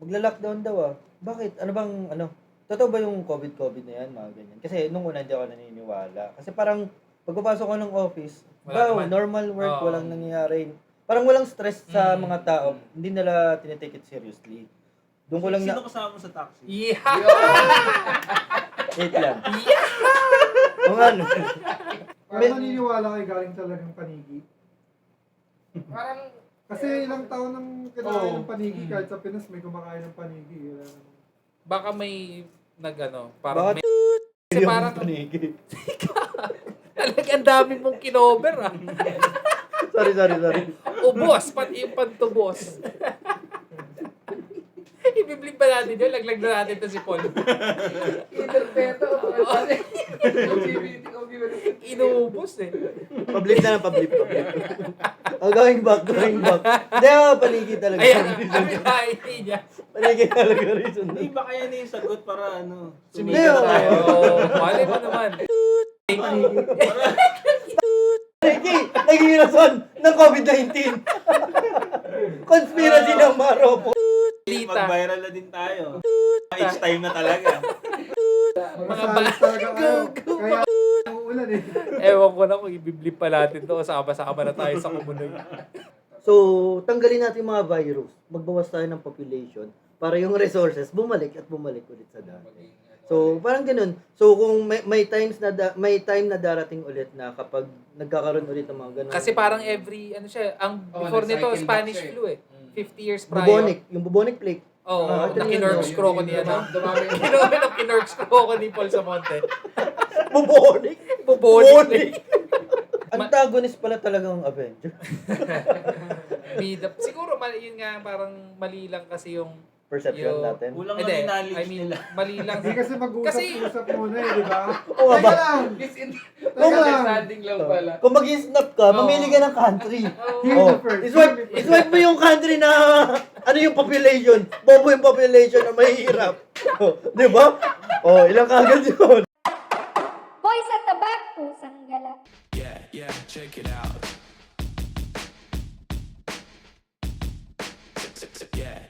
magla-lockdown daw ah. Bakit? Ano bang ano? Totoo ba yung COVID na yan, mga ganyan? Kasi nung una hindi ako naniniwala. Kasi parang pagpapasok ko ng office, Wala naman. normal work, Oo. walang nangyayari. Parang walang stress sa mga tao. Mm. Hindi nila tinitake it seriously. Doon ko lang Sino na... kasama mo sa taxi? Yeah! Wait lang. O nga no. Parang naniniwala kayo galing talagang panigi. Parang, Kasi ilang taon nang kinakain Oo. ng panigi, kahit sa Pinas may kumakain ng panigi. Wala naman. Baka may parang Bakit? may... Kasi Yung parang panigi. talagang dami mong kinover ah. Sorry. Ubos, pati yung pantubos. Ibiblip pa natin yun, laglag na natin to si Paul. interpreto. LGBT, Inuubos eh. Pablip na lang, pablip. Oh, going back. Hindi ako, panigi talaga. Ayan, ang niya. Panigi talaga reason. Hindi ba kaya na yung sagot para ano? Hindi, Sumikat oo. tayo. Mali mo naman. Panigi, naging rason ng COVID-19. Conspiracy ng Maropo. Lita. Mag-viral na din tayo. Each time na talaga. Mga salis talaga kayo. Kaya uulan eh. Ewan ko na kung ibiblip pa natin to o sama-sama na tayo sa kumunoy. So, tanggalin natin yung mga virus. Magbawas tayo ng population para yung resources bumalik ulit sa dati. So, parang ganun. So, kung may time na darating ulit na kapag nagkakaroon ulit ng mga ganun. Kasi parang every, ang before nito, nag-cycle back Spanish siya eh. flu eh. 50 years prior. bubonic plague. Oo, ito yun, na-kinorks ko ni Dumami. kinorks ko ni Paul Samonte. Bubonic? Bubonic. Antagonist pala talagang Avenger. Bida. Siguro yun nga parang mali lang kasi yung Perception natin. Kulang na Hindi, yung knowledge I mean, nila. mali lang. Hindi kasi mag-uusap-usap muna eh, di ba? Oo Teka ba? lang! Misunderstanding lang pala. Kung mag-snap ka, mamili ka ng country. Hear Oh, the first. iswipe mo yung country na ano yung population. Bobo yung population na mahihirap. Oh, di ba? Oh, ilang kagad yun. Boy sa tabak, pusang gala. Yeah, check it out.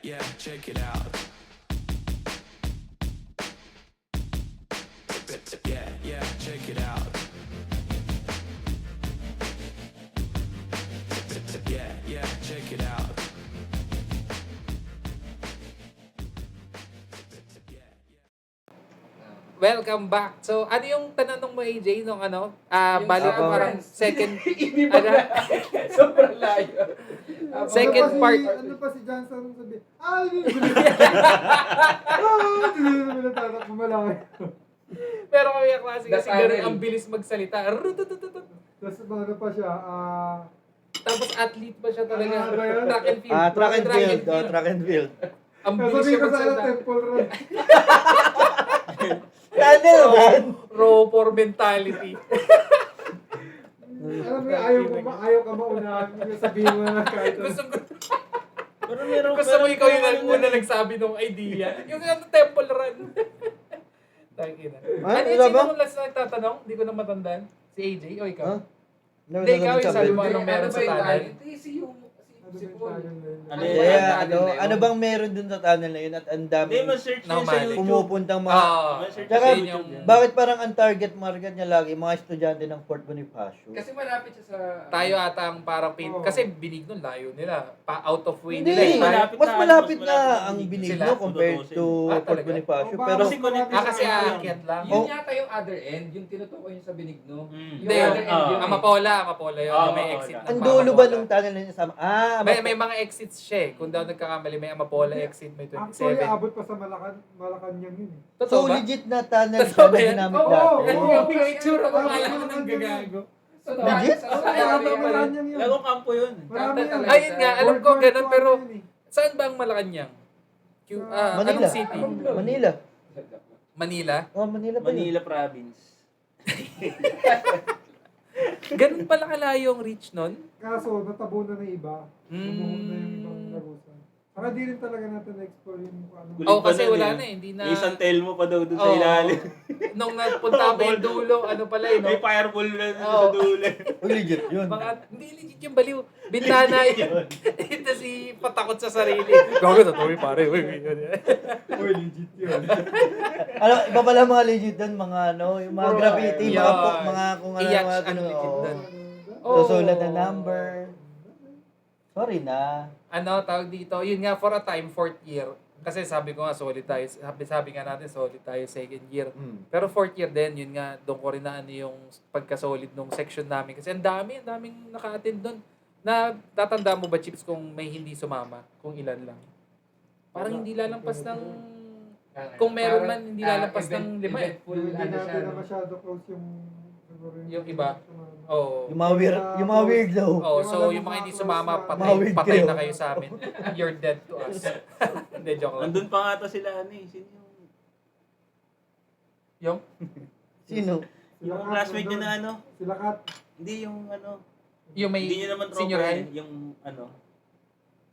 Yeah, check it out. Yeah, check it out. Yeah, check it out. Welcome back. So, ano yung tanong mo AJ nung Yung bali sa ko parang friends. second Hindi ba na? Sobrang layo. Second part. Ano pa si Johnson sabi? Hindi natatak mo malaki. pero kami yung klase kasi The ganun panel. ang bilis magsalita. Rututututut. Tapos ano pa siya, Tapos athlete pa siya talaga. Ano ba yun? Track and field. Track and field. Oh, track and field. Ang bilis sabi siya ko sana magsalita. temple run. Ano man? Raw for mentality. Alam mo, ayaw ka maunahan. Sabihin mo na kahit ano. Gusto mo ikaw yung una nagsabi ng idea. Yung temple run. Tangina. Ano yung Wala ba? sino mong last na nagtatanong? Hindi ko na matandaan. Si AJ o ikaw? Huh? Hindi, ikaw yung sabi mo anong meron sa tunnel. Si Paul. Ano Ano yun? ba? Ano bang meron dun sa tunnel na yun at ang Hindi, daming ma-search nyo sa Normally. YouTube. pumupuntang mga... Tsaka, Yun yung... bakit parang ang target market niya lagi mga estudyante ng Fort Bonifacio? Kasi malapit siya sa... Tayo ata ang parang pin... Oo. Kasi binig nun, layo nila. Out of way Hindi, nila. malapit mas na, malapit mas na malapit ang na Binigno sila. compared to Ah, Fort talaga? Bonifacio. Oh, baka Pero, kasi connected Kasi sa- aakyat lang. Yun yata yung other end, yung tinutukoy yung sa Benigno. Hindi, Yung other end yun. Amapola yun. Ah, may Amapola. exit. ng ang dulo ba Amapola. nung tunnel na yun? May mga exits siya eh. Kung daw nagkakamali, may Amapola exit, may Actually, 27. abot pa sa Malacanang yun eh. So, Totoo ba? legit na tunnel Totoo siya ba na yan? ginamit Oo, dati. oo. Yung itsura ko, Ah, kala ko Malacanang nang gagago. Legit? Malacanang yun. Lagong kampo yun. Marami yan. Ay, Ayun nga, alam ko Word ganun, to pero ano yun eh. saan ba ang Malacanang? Manila. Anong city? Manila. Manila? Oh, Manila pa yun. Manila province. Ganun pala kalayo ang reach nun? Kaso, natabo na ng iba. Mm. Lumuhod na yung ibang larusan. Saka di rin talaga natin na-explore yung kung ano. Gulit Oh, pa kasi nun wala eh. na eh. Hindi na... May isang Telmo pa daw dun sa Oo. ilalim. Nung nagpunta kami yung dulo, ano pala yun, May no? fireball na dun Oo. sa dulo. Uy, legit yun. Hindi legit yung baliw. Bintana yun. Ito si patakot sa sarili. Gago na to, pare. Uy, legit yun. Ano, iba pala mga legit doon, mga ano, yung mga graffiti, mga Yan. pok, mga kung ano, Iyak mga ang ganun. legit oo. doon. Susulat na number. Sorry na. Ano, tawag dito, yun nga, for a time, 4th year. Kasi sabi ko nga, solid tayo. Sabi nga natin, solid tayo 2nd year. Pero 4th year din, yun nga, doon ko rin na ano yung pagka-solid nung section namin. Kasi ang daming naka-attend doon. Na, tatanda mo ba, Chips, kung may hindi sumama? Kung ilan lang? Parang hindi lalampas ng... Kung meron man, hindi lalampas ng 5 eh. Full, Hindi ano siya, natin na no? masyado close yung... siguro Yung iba? Oo. Yung mga weirdo. Oh, so yung mga hindi sumama, Mga weird patay kayo. na kayo sa amin. You're dead to us. Hindi, joke lang. Nandun pa nga to sila ano eh. Sino yung... Yung? Sino? Yung classmate niya na ano? Sila Kat. Hindi yung ano. Yung may Hindi niya naman senior tropa high? yun, yung ano.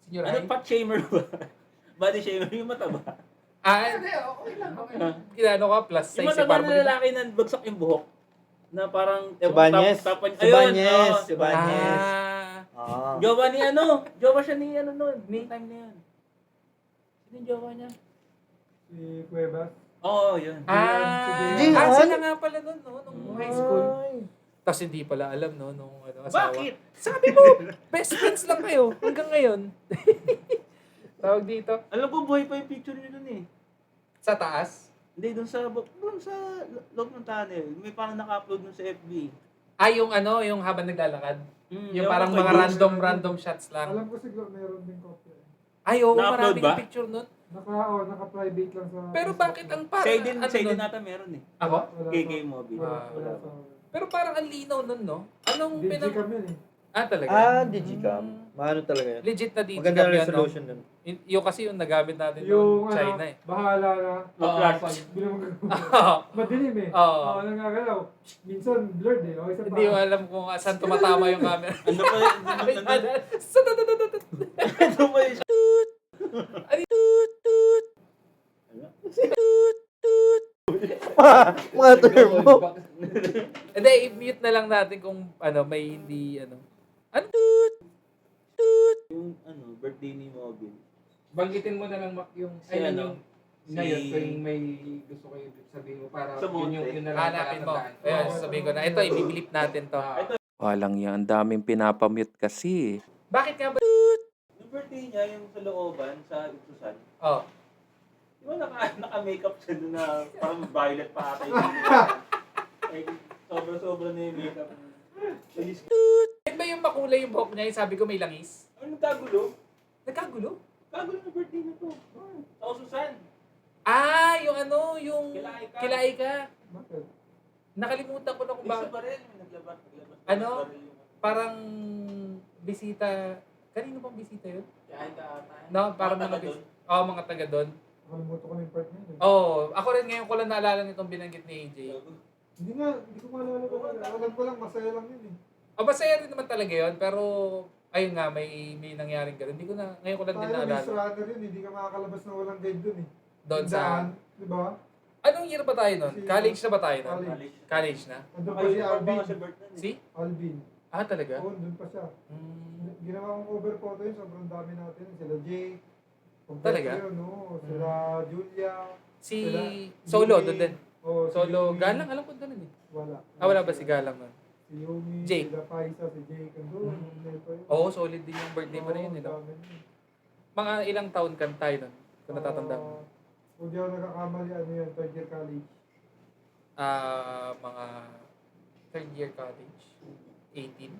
Senior Ano high? fat shamer ba? Body shamer yung mataba. Ah, Hindi, okay lang, okay lang. kinano ka, plus Yung 6 si mataba Barbo. na lalaki na bagsak yung buhok. Na parang... Si Banyes. Si Banyes. Si Banyes. Ah. Jowa ni ano? Jowa siya ni ano noon. Ni time na yan. Sino yung jowa niya? Si Cuevas. Oo, yun. Jing, Ah, An? sila nga pala nun, no? Nung high school. Ay. Tapos hindi pala alam, no? Nung ano, asawa. Bakit? Sabi mo, best friends lang kayo hanggang ngayon. Tawag dito. Alam ko, buhay pa yung picture niyo dun eh. Sa taas. Hindi, dun sa loob ng tunnel. May parang naka-upload dun sa FB. Ah, yung ano, yung habang naglalakad. Yung ewan parang ko, mga yung- random shots lang. Alam ko siguro meron din kopya. Ay, oo, Na-upload maraming ba? picture nun. Naka-private lang sa... Pero bakit ang parang, Say din nun? nata meron eh. Ako? KK Mobile. Wala sa... Pero parang ang linaw nun, no? Anong Digicam yun eh. Ah, talaga? Ah, digicam. Maano talaga yan. Legit na digicam Maganda na yun, no? resolution nun. Yung kasi yung nagamit natin Yung noon, China ano, eh. bahala na. Flash. Hindi naman madilim eh. Oo. Oo, nangagalaw. Minsan blurred eh. Okay, sa Hindi ko alam kung saan tumatama yung camera. Ano pa yun? Ano pa yun? Mga turbo. Hindi, i-mute na lang natin kung ano, may hindi, ano. Yung ano, birthday ni Mobile. Banggitin mo na lang, Mac, yung... Si ano? yung... Ngayon, Si- kung may gusto kayo sabihin mo para Sa Monte. yun na lang Hanapin mo. palatandaan. Ayan, Oo. sabihin ko na. Ito, ibibilip natin to. Walang yan, ang daming pinapamute kasi. Bakit nga ba? Yung birthday niya, yung sa looban, sa Ipsusan. Oh. Di ba naka-makeup siya doon na parang violet pa ata yung Ay, sobra-sobra na yung makeup. Bakit ba yung makulay yung buhok niya? Yung sabi ko may langis. Ano nagkagulo? Nagkagulo? Kagulo na birthday na to. Sa Susan. Ah, yung ano, yung Kilay ka. kilay ka. Bakit? Nakalimutan ko na kung Isa bakit. pa rin. Naglabas. Ano? Parang bisita. Kanino bang bisita yun? Kahit ata. No, parang Mga mga taga bisita. Oo, mga taga doon. Nakalimutan ko na yung part niya eh. Oo, ako rin ngayon ko lang naalala nitong binanggit ni AJ. Hindi ko maalala ko. Alam ko lang, masaya lang yun eh. O, masaya rin naman talaga yun, pero ayun nga, may nangyaring gano'n. Hindi ko na, ngayon ko lang din Tayo may naalala. runner yun, hindi ka makakalabas na walang guide dun eh. Doon sa, Daan, di ba? anong year ba tayo nun? College na ba tayo nun? College. College na? Nandun pa Ay, si Alvin. sa birthday. Si? Alvin. Ah, talaga? Oo, nandun pa siya. Hmm. Ginawa kong cover photo yun, sobrang dami natin. Sila Jake. Talaga? Yun, no? Sila Julia. Si Sila- Solo, Yumi. doon din. Oh, si Solo, Yumi. Galang, alam ko doon eh. Wala. Ah, wala ba si Galang nun? Si Yumi, Jake. sila Paisa, si Jake. Andun. Mm. Ito yun. Oo, solid din yung birthday mo na yun. Oo, Eh, no? dami yun. Mga ilang taon kan tayo nun, kung natatanda mo. Kung di ako nagkakamali, ano yan, third year college. Mga third year college. 18?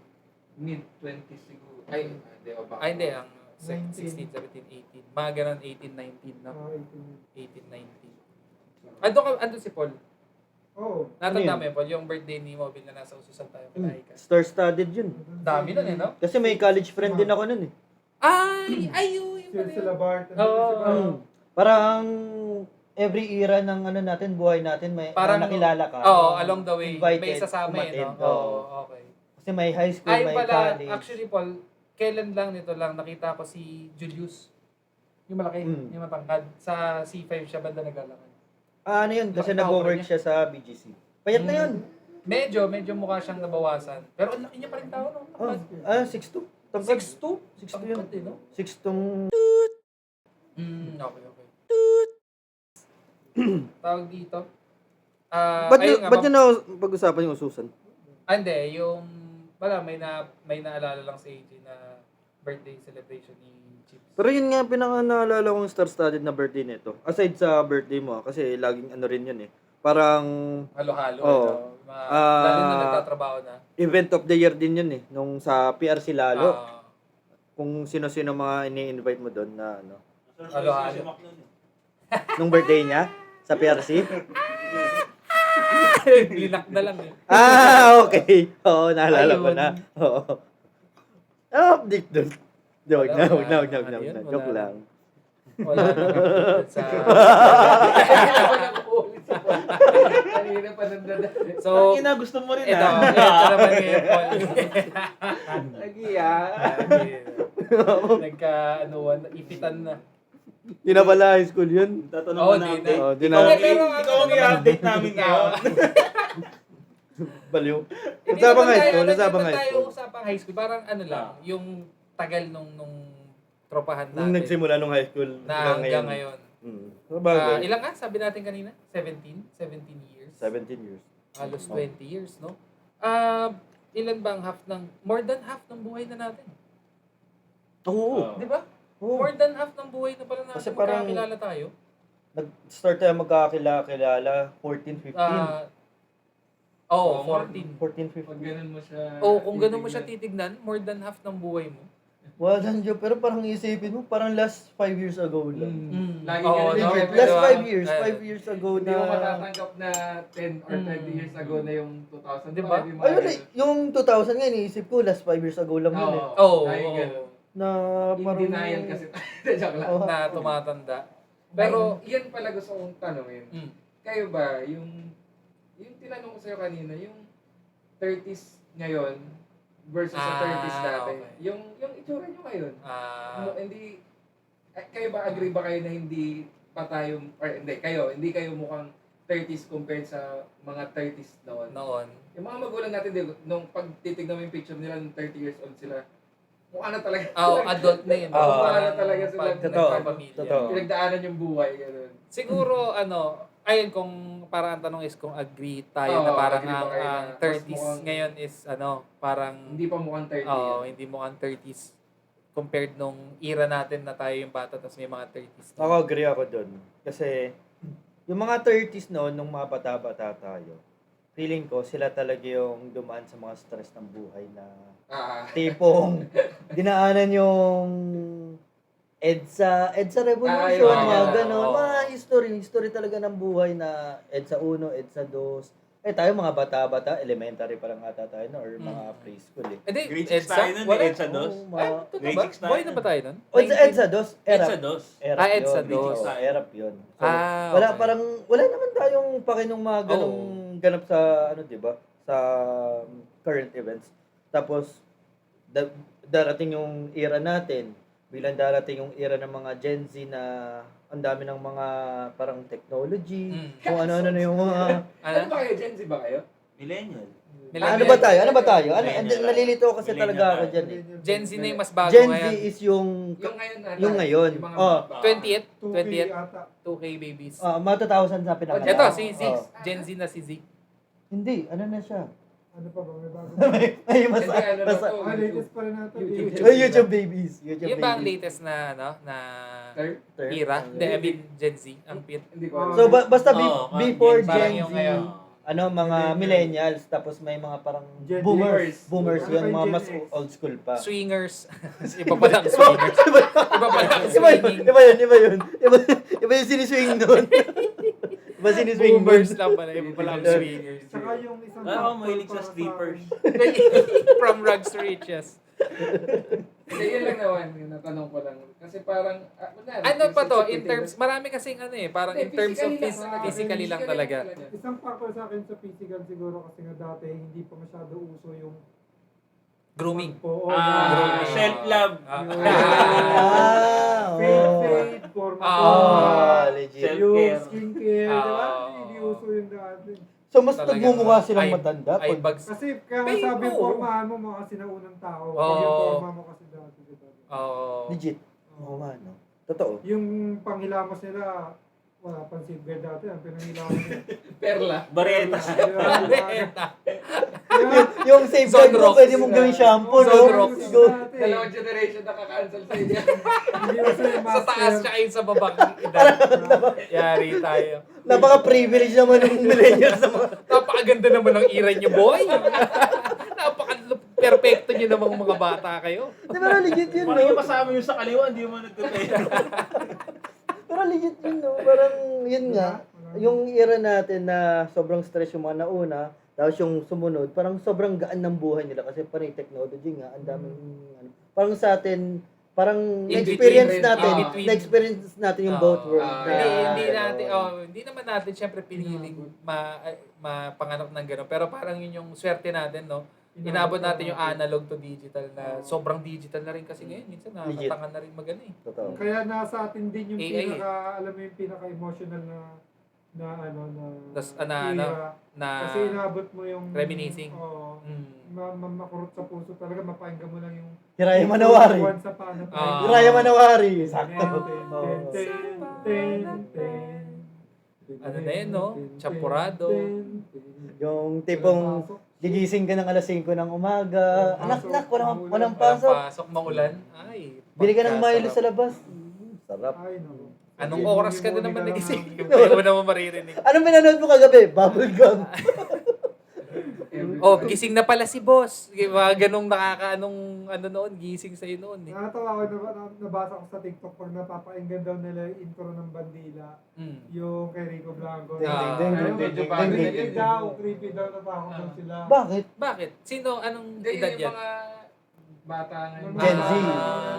Mid-20s siguro. Ay, hindi, o baka. Ay, hindi. Ang 19. 16, 17, 18. Mga ganun, 18, 19 na. 18. 18, 19. Andun si Paul. Oo. Natanda Ano mo yun, Paul, yung birthday ni Mobile na nasa ususan tayo. Kalahi ka. Star-studded yun. Dami nun eh, no? Kasi may college friend din ako nun eh. Ay! Ayun! Yung pala Sila yun. Bart. Oo. Parang every era ng ano natin, buhay natin, may Parang, nakilala ka. Oo, along the way. Invited, May sasama eh, no? umattend, Oo, okay. Kasi may high school, Ay may pala, college. actually Paul, kailan lang nito lang nakita ko si Julius. Yung malaki, Mm. yung matangkad. Sa C5 siya banda naglalakad. Ano yun? Kasi Bakit nag-work niya? siya sa BGC. Payat na yun. Medyo mukha siyang nabawasan. Pero ang laki niya pa rin tao, no? Oh, Tangkad. 6'2". Tangkad. 6'2"? 6'2" yun. Tangkad eh, no? 6'2". Okay. Tawag dito. Ba't ayun nyo, nga, ba't nyo na pag-usapan yung ususan? Hindi, yung wala, may naalala lang si AJ na birthday celebration ni Chips. Pero yun nga, pinaka-naalala kong star-studded na birthday nito. Aside sa birthday mo, kasi laging ano rin yun eh. Parang Halo-halo. Oo. Lalo na nagtatrabaho na. event of the year din yun eh. Nung sa PRC lalo. Ah, Kung sino-sino mga ini-invite mo doon na ano. Surprise si Mac nun eh. Nung birthday niya, sa PRC. linak na lang eh. Okay. Oo, naalala ko Ayun. na. Oo. Update doon. Huwag na. Joke lang. Wala na update sa... Kanina pa nakuulit sa phone. Kanina pa nandada. So, Ina, gusto mo rin ito naman ngayon, Paul. Nagiya. Ipitan na. Yun na pala high school yun. Tatanong Oo, ka na di update. na. Oh, di Ikaw na. ang Pero ikaw ang i-update namin ngayon. Baliw. Hindi Usapang naman high tayo- school. hindi Usapang naman high tayo school. usapang high school. Parang ano lang, yung tagal nung tropahan natin. Nung nagsimula nung high school na hanggang ngayon. Sabagay. Ilang nga? Sabi natin kanina? 17? 17 years? 17 years. Halos Oh. 20 years, no? Ilan ba ang more than half ng buhay na natin? Oo. Di ba? Oo. More than half ng buhay na pala natin Kasi parang- magkakilala tayo. Nag-start tayo magkakilala 14, 15. Oo, Oo, 14. 14, Pag 15. ganun mo siya. Kung ganun mo siya titignan, more than half ng buhay mo. Wala dyan, pero parang isipin mo, parang last 5 years ago lang. Lagi Oo, ganun no? yung Legit, diba? last 5 years. Kaya- 5 years ago Hindi mo na... matatanggap na 10 or 20 years ago na yung 2000. Diba? Hindi mo Ayun agad- eh, yung 2000 nga, iniisip ko, last 5 years ago lang yun eh. Oo. lagi ganun. Na parang... In denial kasi. Joke lang. Oo. Na tumatanda. Pero, Pero, yan pala gusto kong tanongin. Kayo ba, yung tinanong ko sa'yo kanina, yung 30s ngayon versus sa 30s dati, okay. yung itsura nyo ngayon, hindi, kayo ba, agree ba kayo na hindi pa tayo, or hindi kayo mukhang 30s compared sa mga 30s noon? noon. Yung mga magulang natin, nung pag titignan mo yung picture nila nung 30 years old sila, mukha na talaga. Adult na yun. Oo. Mukha na talaga sila. Pag Totoo. nagpapamilya. Totoo. Pinagdaanan yung buhay, gano'n. Siguro, ayun, kung parang ang tanong is kung agree tayo na Oo, parang agree ba ang, kayo na ang mas 30s mukhang- ngayon is, parang, Hindi pa mukhang 30. oo, hindi mo ang 30s compared nung era natin na tayo yung bata tapos may mga 30s. Ako agree ako dun. Kasi, yung mga 30s noon, nung mga bata-bata tayo, feeling ko, sila talaga yung dumaan sa mga stress ng buhay na tipong dinaanan yung EDSA Revolution, Ay, mga oo, ganon. oo. Mga history talaga ng buhay na EDSA 1, EDSA 2. Tayo mga bata-bata, elementary pa lang ata tayo, no? Or mga preschool eh. Hindi, Grade 6 tayo nun, wala. EDSA 2. Oo, mga... Totoo Grade ba? 6 tayo Buhay na nun. ba tayo nun? O, EDSA 2, ERAP. EDSA 2. ERAP EDSA yun. 2. Oo, ERAP yun. So, Okay. parang, wala naman tayong pakinong mga ganong ganap sa, di ba? Sa current events. Tapos, darating yung era natin, bilang darating yung era ng mga Gen Z na ang dami ng mga parang technology, kung ano-ano na yung mga... Ano ba kayo? Gen Z ba kayo? Millennial. Ano ba tayo? Millennial. Nalilito kasi Millennial talaga ako tayo. dyan eh. Gen Z na yung mas bago Gen Z ngayon. is yung... Yung ngayon na. Yung ngayon. Yung mga Oh. bata. 20th? 2K 20th? ata. 2K babies. Mga 2,000 sa pinangalan. Ito, si Z. Oh. Gen Z na si Z. Hindi, ano na siya? Ano pa ba? May bago. Ay, mas... Hindi, ano na mas to? Latest pa rin natin. YouTube. Ay, YouTube babies. YouTube Yun ba ang babies. latest na, na Third? Third. era? Hindi, I mean, Gen Z. Ang pit. Hindi ko Oh. alam. So, basta Oo, before Gen Z. Parang Gen yung Z, ngayon. ano, mga millennials, tapos may mga parang Gen boomers. Xers. Boomers Ano yun, ba yung mga Gen mas X? old school pa. Swingers. Iba pa lang swingers. Iba pa lang Iba yun, swinging. iba yun. Iba yung siniswing doon. Iba siniswing Boomers doon. lang pala. Iba pa lang swingers. Saka yung isang Ako factor mahilig sa para strippers. From rags to riches. Hindi, yun lang naman. Yung natanong ko lang. Kasi parang, Ano pa to? In terms, marami kasing ano eh. Parang in terms of physically lang talaga. Isang factor sa akin sa physical siguro kasi nga dati hindi pa masyado uso yung Grooming. Oo, Ah, yan. self-love. Fade, forma. Legit. Yung Self-care. skincare, di ba? Ah. Hindi uso yun dati. So, mas Talagang, nagmumukha silang eye- matanda. eye Pag, bags. Kasi kaya Babe, sabi, oo. formahan mo mga sinaunang tao. Pag Oo. yung forma mo kasi dati, di ba? Oo. legit. Oo nga, no? Totoo. Yung panghilamos nila, wala pang silver dati. Ang pinanghilamos nila. Perla. Baretas. Yung safeguard mo, Sunrock. pwede mong gawing shampoo, no? Sunrock. Go. Dalawang generation nakaka-cancel sa inyo. Hindi uso yung Sa taas master. siya kayo sa babang edad. Yari tayo. Napaka-privilege naman ng millennials na mga... Napakaganda naman ng ira niyo, boy. Napaka-perfecto niyo namang mga bata kayo. Di ba, legit yun, Parang yung no? kasama yung sa kaliwa, hindi mo nagtutay. Pero legit yun, no? Parang, yun nga, yung era natin na sobrang stress yung mga nauna, tapos yung sumunod, parang sobrang gaan ng buhay nila kasi parang yung technology nga, ang daming, ano, parang sa atin, parang In na-experience between, natin, in between. na-experience natin yung both worlds. Hindi Kaya, natin, ano, hindi naman natin syempre piniling mapangarap ng gano'n. Pero parang yun yung swerte natin, no? Inabot natin yung analog to digital na sobrang digital na rin kasi ngayon. Minsan nakakatangan na rin magano eh. Totoo. Kaya nasa atin din yung AI. alam mo yung pinaka-emotional na Tas, era. Na Kasi inabot mo yung reminiscing. Oo. Mm. Makurot sa puso talaga, mapakinggan mo lang yung Hiraya Manawari. Once Upon a Time. Ah. Hiraya Manawari. Sakto. Ten, Oo. ten, ten, ten. Ano na yun, no? Champurado. Yung tipong gigising ka ng alas 5 ng umaga. Anak, walang Walang pasok. pasok, maulan. Ay. Bili ka ng Milo pagkasarap. sa labas. Sarap. Ay, no. Anong oras ka na naman nagising? Hindi mo naman maririnig. Anong pinanood mo kagabi? Bubble gum. Oh, gising na pala si boss. Mga ganong nakakaanong ano noon, gising sa'yo noon eh. Nakatawa ko, nabasa ko sa TikTok pag napapakinggan daw nila yung intro ng Bandila, Mm. yung kay Rico Blanco. Ding, Ah. ding, ding, Ayun, ding, ding, medyo ding, creepy ding. daw, creepy daw, natakot daw sila. Bakit? Bakit? Sino? Anong Hindi, edad yung yan? mga bata ngayon. Gen Z.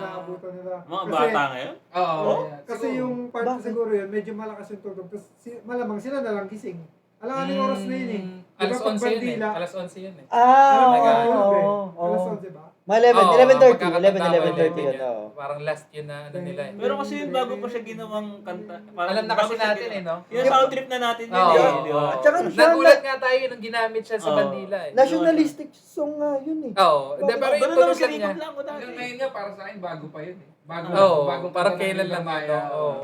Naabutan nila. Mga Kasi- bata ngayon? Oo. Kasi Siguro. yung part Bakit? siguro yun, medyo malakas yung tugtog. Tapos malamang sila na lang gising. Alam nga yung oras na yun eh. Alas Diba pag 11 yun eh. Bandila, Alas 11 yun eh. Ah, Nag- Alas oo. 11 ba? Mga 11, Oo, 11:30. magkakatanda 11:30 ko yun. oo. Parang last yun na ano nila eh. Pero kasi yun, bago pa siya ginawang kanta. parang Alam na kasi bago siya natin eh, ginawa. no? Yung sound trip na natin yun Oo. eh, di ba? Tsaka ano siya, Nagulat nga tayo nung ginamit siya sa Oo. Bandila eh. Nationalistic song nga yun eh. Oo. Hindi, pero yung Ganun tunog naman si lang Rico niya. Blanco dati. Hanggang ngayon nga, para sa akin, bago pa yun eh. Bago, Oo, bagong parang kanta ng kailan lang Maya. ito. Oo.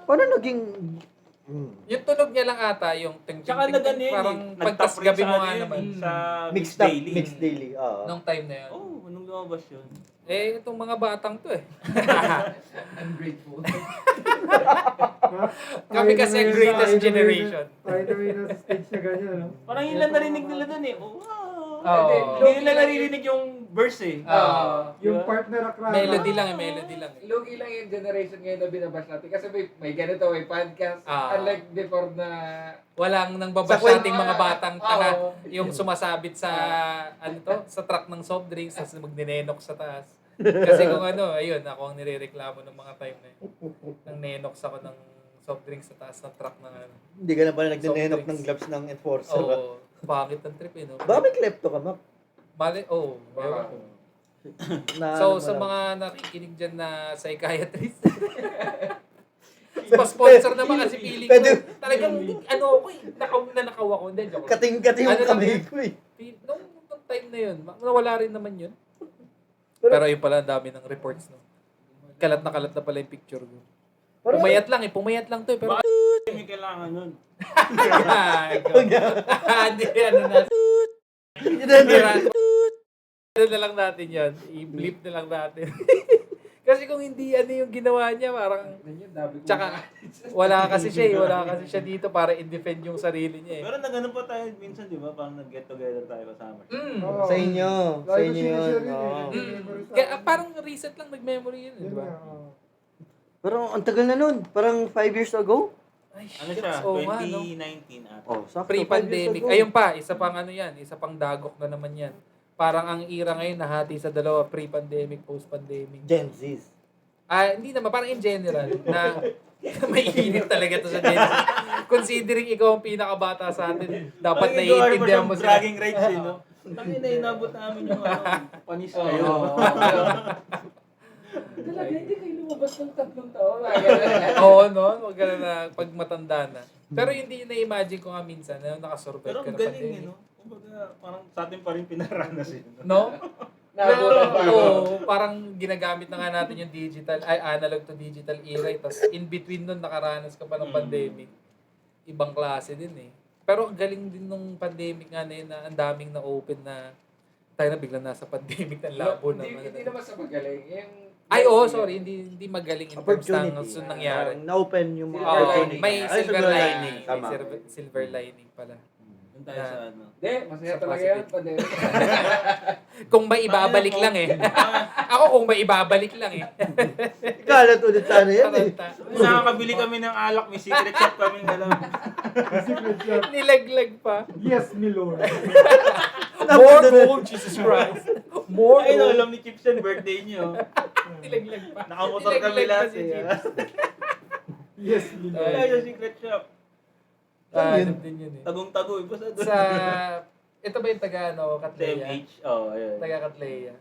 Paano naging... Yung tunog niya lang ata, yung ting ting Tsaka ting nag-ano ting, yun parang eh. pagtas Nag-top gabi rin mo sa nga ano yun naman. eh, Sa Mixed up, Daily. mixed daily. Oo. Nung time na yun. Oo, nung lumabas yun. Eh, itong mga batang to eh. Ungrateful. Kami kasi ang greatest generation. Tayo na may nasa stage na ganyan, no? Parang yun lang narinig nila dun eh. Oh, wow. Oo. Hindi nila naririnig yung verse eh. Oo. Yung Diba? part na nakrama. Melody lang eh, melody lang eh. Lugi lang yung generation ngayon na binabash natin. Kasi may ganito, may podcast. Ah. Unlike before na... Walang nang babash Sa kwento- nating mga batang tanga. Oo. Yung sumasabit sa, ano to, sa truck ng soft drinks, tapos magnenenok sa taas. Kasi kung ano, ayun, ako ang nirereklamo ng mga time na yun. Nang nenok ako ng soft drinks sa taas ng truck ng ano. Hindi ka na pala nagdinenok Soft ng drinks. gloves ng enforcer. Oo, pangit ang trip eh, no? Baka may klepto ka, Mac. Mali, oh. Baka. Na, So, ano mo sa lang. mga nakikinig dyan na psychiatrist, pa-sponsor naman kasi feeling ko. Pwede- Talagang, ano ako eh, nanakaw ako. Hindi, joke lang. Kating-kating yung Ano lang kamay yun? ko eh. Nung time na yun, nawala rin naman yun. Pero- Pero yun pala, ang dami ng reports, no? Kalat na pala yung picture ko. Pero- Pumayat lang to eh. Pero, May kailangan nun. hindi, ano na. Ano na lang natin yan. I-blip na lang natin. Kasi kung hindi ano yung ginawa niya, parang... Ganyan, dami ko. Tsaka, wala kasi siya dito para i-defend yung sarili niya eh. Pero nagano pa tayo minsan, di ba? Parang nag-get together tayo kasama. Mm. Oo. Sa inyo. Sa Lagi inyo sinishare yun. yun eh. oo. Memories sa Kaya akin. parang recent lang nag-memory yun, Yun di ba? nga, oo. Pero ang tagal na nun. Parang 5 years ago. Ay, Ano shit, siya? oo nga, no? 2019 ata. Oh, sakto. 5 years Pre-pandemic. ago. Ayun pa, isa pang ano yan, isa pang dagok na naman yan. Parang ang era ngayon nahati sa dalawa, pre-pandemic, post-pandemic. Gen Zs. Hindi naman, parang in general, na may init talaga to sa Gen Z. Considering ikaw ang pinakabata sa atin, dapat Parang ikaw, naiintindihan ano mo pa sila. siyang bragging rights eh, no? Tangin na inabot namin yung panis Oo. kayo. Talaga, hindi kayo lumabas ng 3 taon. Oo, no? Huwag ka na pag matanda na. Pero hindi na-imagine ko nga minsan na nakasurvive Pero ka ang na galing pandemic. eh, no? Kumbaga, parang sa atin pa rin pinaranas eh. No? Pero, Nabutan pa. oo, parang ginagamit na nga natin yung digital, analog to digital era. Tapos in between nun, nakaranas ka pa ng pandemic. Ibang klase din eh. Pero ang galing din nung pandemic nga na yun na ang daming na-open na tayo na biglang nasa pandemic ng labo naman. Hindi naman sa magaling. Ay, sorry. Hindi magaling in terms ng Opportunity. nangyari. Na-open yung mga Silver opportunity. May Ay, silver silver lining. May Tama. silver lining pala. Doon tayo sa ano. Hindi, masaya Sa talaga positive. yan. Pandemic. Kung may ibabalik lang eh. Ako kung may ibabalik lang eh. Ikalat ulit sana yan eh. Nakakabili kami ng alak, may secret shop kami. Alam. Secret shop. Nilaglag pa. Yes, my lord. More gold, Jesus Christ. More Ay, no, gold. alam ni Chips yan, birthday niyo. Nilaglag pa. Nakamotor kami Nilaglag pa lahat si eh. Chips. Yes, my lord. Wala yung secret shop. Alam din yun eh. Tagong-tago, basta doon. Sa, ito ba yung taga Katleya? TMH, ayun. Taga Katleya.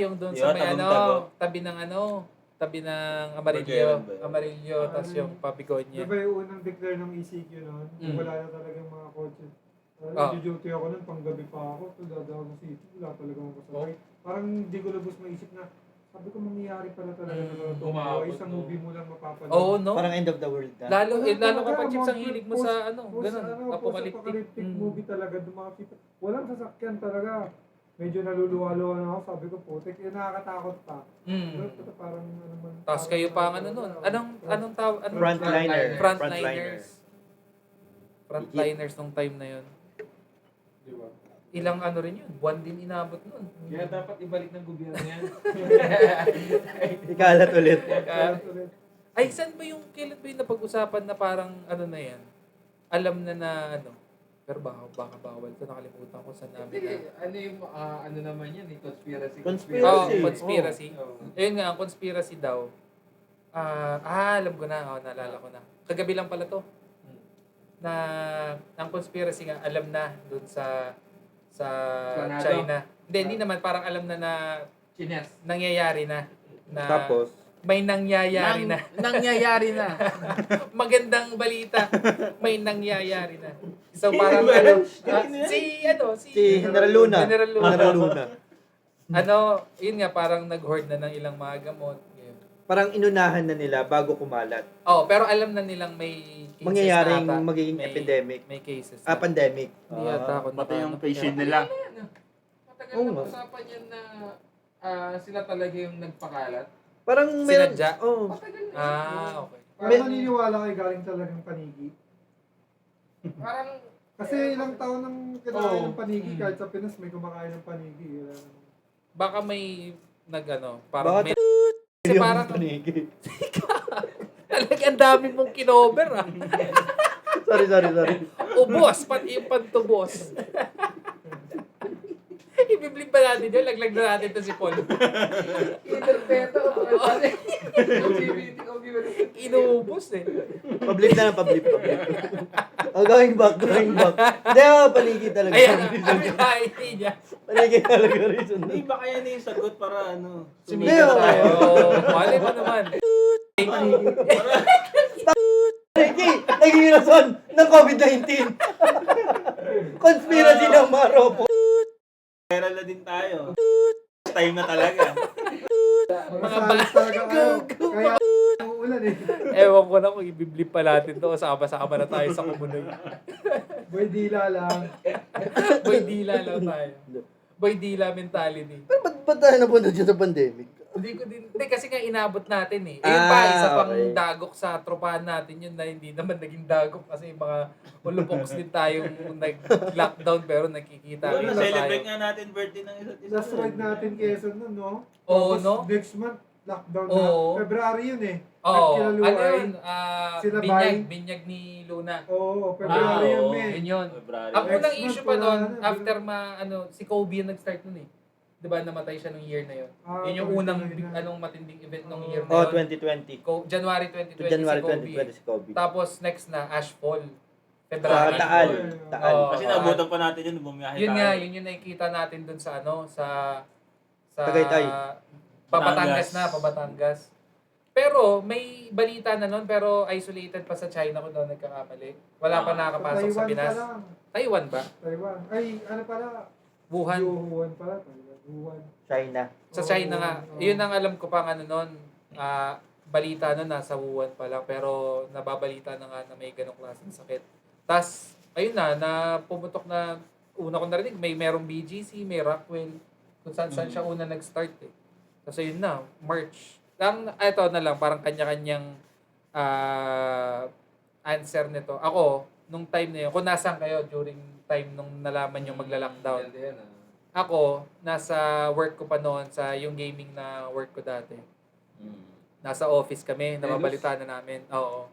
Yung doon sa Yun, may tagong-tago. tabi ng Amarillo. Burgeran ba yun? Amarillo, tapos yung Di Pabigonya. ba yung unang declare ng ECQ noon? Mm. Wala na talaga yung mga kotse. Ah. Duty ako nun, panggabi pa ako. Dadawag ng city, wala talaga akong kasabay. Parang hindi ko lubos maisip na, sabi ko mangyayari pala talaga na totoo. Umabot, Isang no. movie mo lang mapapanood. Oo, no? Parang end of the world na. Lalo Talaga, ka pa, Chips, ang mga hilig mo sa ganun, apocalyptic. Post-apocalyptic Mm. movie talaga, makakita. Walang sasakyan talaga. Medyo naluluwa-luwa na ako, sabi ko, putik, yun nakakatakot pa. Pero Mm. parang ano man. Tapos kayo pa ang ano nun. Anong tawag? Frontliner. Frontliners. Frontliners nung time na yun. Di ba? Ilang ano rin yun. Buwan din inabot nun. Kaya dapat ibalik ng gobyerno yan. Ikalat ulit. Ay, saan ba kailan ba yung napag-usapan na parang ano na yan? Alam na pero baka bawal ito. Nakalimutan ko sa namin Hindi, na. ano yung, ano naman yan, conspiracy. Conspiracy. Conspiracy. Oo. Ayun nga, ang conspiracy daw. Alam ko na. Naalala ko na. Kagabi lang pala to. Na ang conspiracy nga, alam na dun sa Planado. China. Hindi naman. Parang alam na Chinas. nangyayari na. Tapos, May nangyayari na. Nangyayari na. Magandang balita. May nangyayari na. So parang si General Luna. General Luna. General Luna. Yun nga parang nag-hoard na ng ilang mga gamot. Yun. Parang inunahan na nila bago kumalat. Pero alam na nilang may cases Mangyayaring na ata. magiging May- epidemic. May cases. Pandemic. Hindi yata ako Pati yung nakano. patient nila. Matagal Oo na nga. usapan yan na sila talaga yung nagpakalat. Parang meron... Sinadya? Oh. Matagal na. Okay. Parang naniniwala kayo galing talagang panigi. Parang, Kasi ilang taon nang kinakain Oo. ng panigi, Mm. kahit sa Pinas may kumakain ng panigi. Wala namang- Baka may parang Bakit may... Kasi yung parang panigi? talagang dami mong kinover Sorry. Ubos, pati yung pantubos. Ibiblip ba natin yun? Laglag na natin to si Paul. interpreto o LGBT o Inuubos eh. Pablip na lang, pablip. Going back. Hindi, panigi talaga. Ayan, hindi niya. Panigi talaga reason. Hindi ba kaya na yung sagot para Hindi, Sumigat oh. tayo. Mali mo naman. Panigi, naging rason ng COVID-19. Conspiracy ng Maropo. Viral na din tayo. Time na talaga. Mga Masalit talaga ako. Kaya uulan eh. Ewan ko na kung ibiblip pa natin to. Sama-sama na tayo sa komunay. Boy, dila lang. Boy, dila lang tayo. Boy, dila mentality. Pero ba't tayo napunta dyan sa pandemic? Hindi kasi nga inabot natin eh. Ayun pa, isa pang Okay. dagok sa tropahan natin yun na hindi naman naging dagok kasi mga ulupoks din tayong nag-lockdown pero nakikita Yun, kita na-celebrate tayo. nga natin birthday ng isa't isa. Last ride natin Quezon nun, no? Oo, Tapos no? next month, lockdown Oo. na. February yun eh. Oo. Kila Ano Luay. yun? Sila Binyag ni Luna. Oo, February Ah, yun oo. eh. Yun yun. February. Ang Next unang month, issue pa wala nun, na. after si Kobe yung nag-start nun eh. Diba namatay siya nung year na yun. Ah, Yun yung Kobe unang na. matinding event nung year na Oh, yun. 2020. January To 2020 January si Kobe. 2020 si Kobe. Tapos next na Ashfall. Sa Federal. Taal. Oo. Taal. Oo. Kasi nabutan pa natin yun, bumiyahe Yun tayo. nga, yun yung nakikita natin dun sa Tagaytay. Pabatangas na, Pabatangas. Pero may balita na nun, pero isolated pa sa China kung doon nagkakamali. Wala pa nakakapasok sa Taiwan Pinas. pa lang. Taiwan ba? Taiwan. Ay, ano pala? Wuhan. Wuhan pala. Taiwan. Wuhan. China. Sa China nga. Oo. Yun ang alam ko pang ano nun. Balita nun, nasa Wuhan pa lang. Pero nababalita na nga na may ganong klaseng sakit. Tas, ayun na pumutok na, una ko narinig, merong BGC, may Rockwell. Kung saan siya una nag-start eh. Tapos ayun na, March. Ito na lang, parang kanya-kanyang answer nito. Ako, nung time na yun, kung nasaan kayo during time nung nalaman yung magla-lockdown. Ganda yan, ah. Ako, nasa work ko pa noon, sa yung gaming na work ko dati. Nasa office kami, nababalitaan na namin. Oo.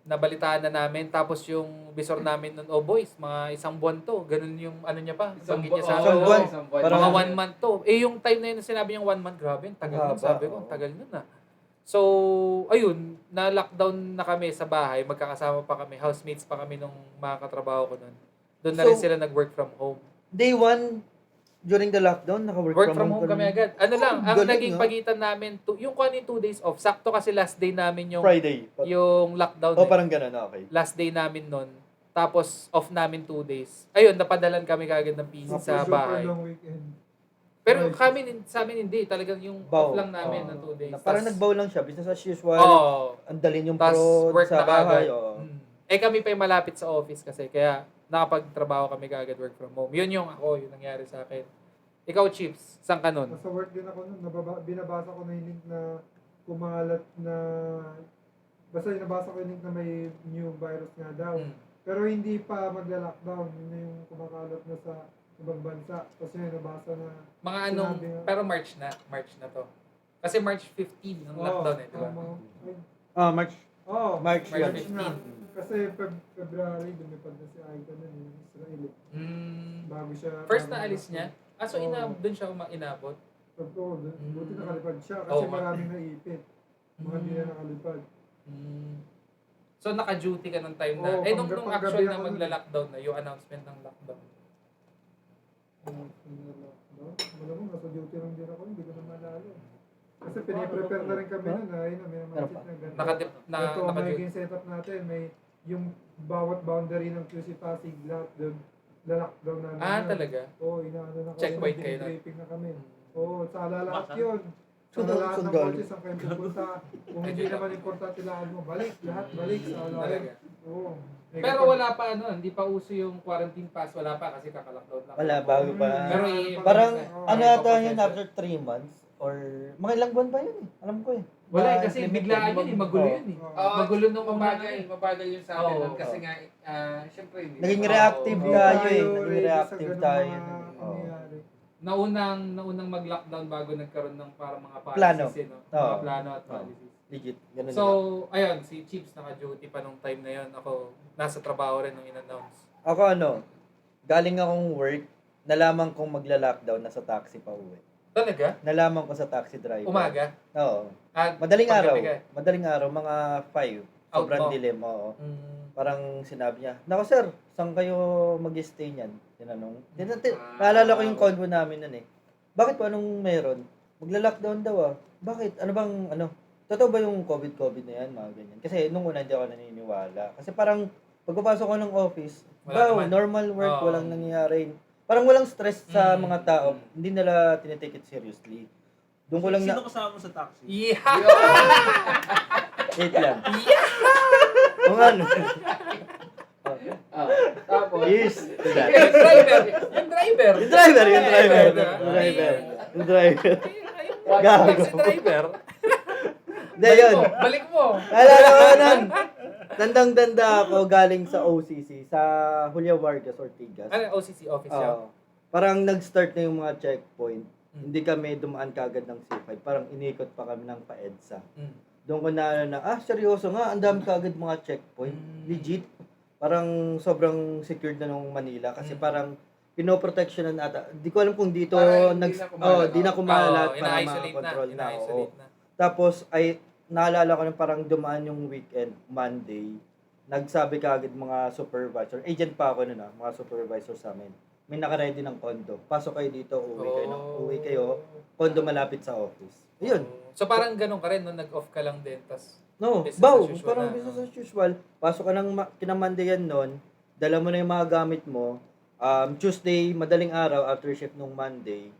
Nabalitaan na namin. Tapos yung visor namin nun, oh boys, mga isang buwan to. Ganun yung ano niya pa. Banggit niya sa Isang akin. buwan. Mga Parang- 1 month to. yung time na yun na sinabi niyang 1 month, grabe, ang tagal nun. Haba, Sabi ko, oo. ang tagal nun na. So, ayun, na-lockdown na kami sa bahay. Magkakasama pa kami. Housemates pa kami nung mga katrabaho ko nun. Doon na rin So, sila nag-work from home. Day 1, during the lockdown, naka-work Work from home ka kami na. agad. Ano lang, ang galing, naging no? pagitan namin, yung kung ano yung 2 days off, sakto kasi last day namin yung Friday. lockdown. O, eh. parang ganun, okay. Last day namin nun. Tapos off namin 2 days. Ayun, napadalan kami kagad ng PC sa Super bahay. long weekend. Pero Nice. sa amin hindi. Talagang yung Bow. off lang namin Oo. ng 2 days. Parang Tas- nag-bow lang siya. Business as usual. Oo. Ang dalin yung Tas prod work sa na bahay. kagad. Oo. Eh kami pa yung malapit sa office kasi. Kaya nakapagtrabaho kami kagad work from home. Yun yung nangyari sa akin. Ikaw, Chips, saan ka nun? Nasa work din ako nun. Binabasa ko na yung link na kumalat na... Basta nabasa ko yung link na may new virus nga daw. Mm. Pero hindi pa magla-lockdown. Yun na yung kumakalat na sa ibang bansa. Tapos yun, nabasa na... Mga anong, Sinabi nga. pero March na to. Kasi March 15 ng lockdown eh, di ba? March. Oo, March March yun. 15. na. Kasi February, lumipad na si Aida nun, yung Israel. Bago siya... First bago na alis niya? So Oo. doon siya inabot? Oo, buti nakalipad siya. Kasi Oo, maraming naipit. Mga hindi na nakalipad. So naka-duty ka ng time na, Oo, nung paggabi actual na ako nun. magla-lockdown na, yung announcement ng lockdown. Malamang nasa duty lang din ako, hindi ko na malala. Kasi piniprepare na rin kami nun, ayun na, may mga cheat na ganito. Ito ang Naka-duty. magiging setup natin, may yung bawat boundary ng QC Pasig, lahat doon, lalakdown namin. yun. Talaga? Oo, inaano na kami. Checkpoint kayo na? Briefing na kami. Oo, sa lahat yun. Sa Sundalo, lahat ng sundalo. coaches ang kayo pupunta. Kung hindi naman importante lahat mo, balik, lahat balik sa lahat. Talaga. Oo. Pero wala pa hindi pa uso yung quarantine pass, wala pa kasi kaka-lockdown lang. Wala, bago pa. Pero Parang, Oo. ano Ay, ata yun papasenso. after 3 months? Or, mga ilang buwan pa yun eh. Alam ko eh. Wala Na kasi limited. biglaan yun magulo yun eh. Oo. Magulo nung Mabagal yun sa amin Oo. nun. Kasi nga, syempre, hindi Naging naman- reactive Oo. tayo eh. ready Naging sa reactive ganung tayo. mga Oo. pangyayari. Naunang mag-lockdown bago nagkaroon ng parang mga Plano. policies, no? Oo. Mga plano at policies. Legit. Ganun So, lang. ayun, si Chips naka-duty pa nung time na yun. Ako, nasa trabaho rin nung in-announce. Ako galing akong work, nalaman kong magla-lockdown, nasa taxi pa uwi. Talaga? Nalaman ko sa taxi driver. Umaga? Oo. At Madaling araw. paggabi ka? Madaling araw, mga 5. Out Sobrang mo? dilim, oo. Mm. Parang sinabi niya, "Nako sir, saan kayo mag-stay niyan?" Tinanong. Naalala ko yung convo namin nun eh. Bakit po, anong meron? Magla-lockdown daw ah. Bakit? Ano bang, totoo ba yung COVID na yan? Mga ganyan. Kasi nung una hindi ako naniniwala. Kasi parang, pagpapasok ko ng office, Wala naman. normal work, Oo. walang nangyayari. Parang walang stress sa mga tao. Mm. Hindi nila tinitake it seriously. Doon ko lang Sino na... kasama mo sa taxi? Yeah! Wait lang. Kung ano. Tapos, Yes. Yung driver! Yung driver! Yung driver. Gago. Si driver. Hindi, yun. Balik mo! Naalala ko nun. Tandang-tanda ako galing sa OCC, sa Julio Vargas Ortigas. Ano, OCC office siya? Oo. Parang nag-start na yung mga checkpoint. Hindi kami dumaan kagad ng C5. Parang inikot pa kami ng pa-EDSA. Mm. Doon ko na, seryoso nga, ang dami kagad mga checkpoint. Legit. Parang sobrang secured na nung Manila. Kasi parang pinoproteksyonan ata. Di ko alam kung dito, Parang hindi na kumalat. di na kumalat Oo, para ina-isolate ma-control na. Oo. Ina-isolate na. Tapos, naalala ko na parang dumaan yung weekend, Monday. nagsabi kaagad mga supervisor, agent pa ako nun mga supervisor sa amin. May nakaready ng condo. Pasok kayo dito, uwi kayo. Condo malapit sa office. Ayun. So parang ganun ka rin, no? Nag-off ka lang din, tas No, business baw, as usual parang na, business no? as usual. Pasok ka ng kinamandayan nun, dala mo na yung mga gamit mo. Tuesday, madaling araw, after shift nung Monday,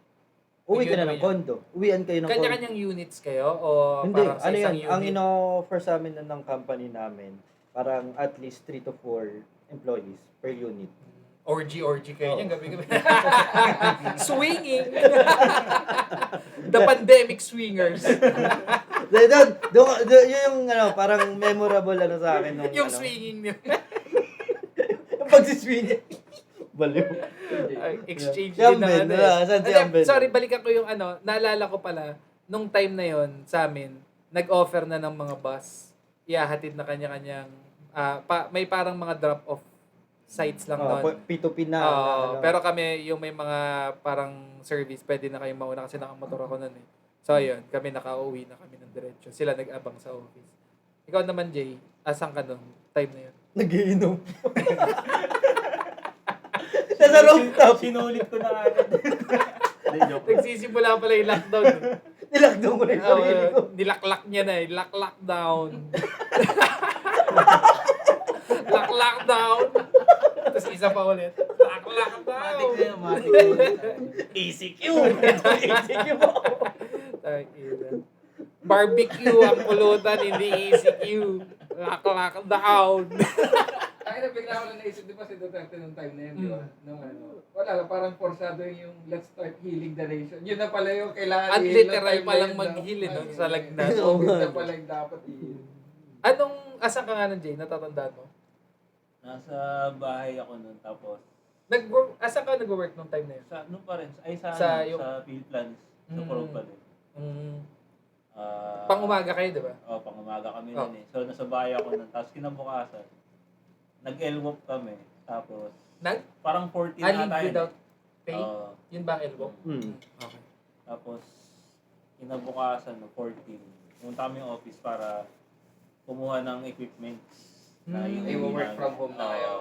uwi ka na ng condo. Uwian kayo ng condo. Kanya-kanyang units kayo? O Hindi, parang sa ano isang yun, ang unit? ino-offer sa amin ng company namin, parang at least 3 to 4 employees per unit. Orgy kayo Oo. niyan, gabi-gabi. Swinging! The pandemic swingers. Yun yung parang memorable sa akin. Nung, Yung swinging niyo. Yung pagsiswing. Baliw. Exchange Yeah. din ng Yambel, saan si Hindi, Yambel? sorry, balikan ko yung naalala ko pala, nung time na yon sa amin, nag-offer na ng mga bus, ihahatid na kanya-kanyang, may parang mga drop-off sites lang doon. P2P na. Pero kami, yung may mga parang service, pwede na kayong mauna kasi nakamotor ako nun eh. So, yun, kami nakauwi na kami ng diretsyo. Sila nag-abang sa office. Ikaw naman, Jay, asan ka nung time na yun? Nagiinom. Nasa rooftop. Sinulit ko na agad. Hindi, joke. Nagsisimula pala yung lockdown. Nilakdaw ko na yung sarili ko. Nilaklak niya na eh. Lockdown. Lockdown. Tapos isa pa ulit. Lockdown. Matik na yun. ECQ. ECQ mo. Barbecue ang pulutan, hindi ECQ. Lockdown. Ay, bigla ako lang naisip, di ba si Duterte nung time na yun, di ba? Nung wala lang, parang forsado yung let's start healing the nation. Yun na pala yung kailangan At i-heal literal na time palang na yun, mag-heal, no? no? Ay, Sa lagnat. Yun na pala yung dapat i-heal. Asan ka nga nun, Jay? Natatandaan mo? Nasa bahay ako nun, tapos Asan ka nag-work nung time na yun? sa pa rin, sa Sa yung- field plans, sa Corog pa rin. Pang-umaga kayo, di ba? Pang-umaga kami Oh. nun eh. So, nasa bahay ako nun, tapos kinabukasan, nag-elwop kami, tapos parang 14 Leave ata yun. without pay? Oo. Yun ba ang elbow? Okay. Tapos, kinabukasan, 14, pumunta kami yung office para kumuha ng equipments. work from home na kayo.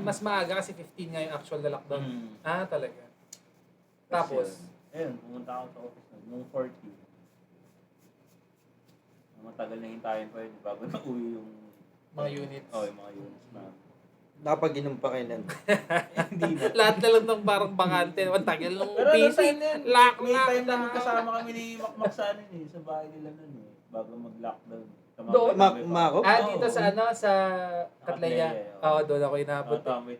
Mas maaga kasi 15 nga yung actual na lockdown. Talaga. Tapos, Ayun, pumunta ako sa office nung 14. Matagal na hintayin pa yun bago na uwi yung mga units. yung mga units na. Nakapag-inom pa kayo nun. Hindi na. Lahat na lang ng parang bakante. Ang tagal nung Pero PC. time na yun, Lock may time na magkasama kami ni Makmak sa sa bahay nila nun eh. Bago mag-lockdown. Doon? Mako? Dito sa sa Katleya. Katleya, Oo, doon ako inabot. Tama.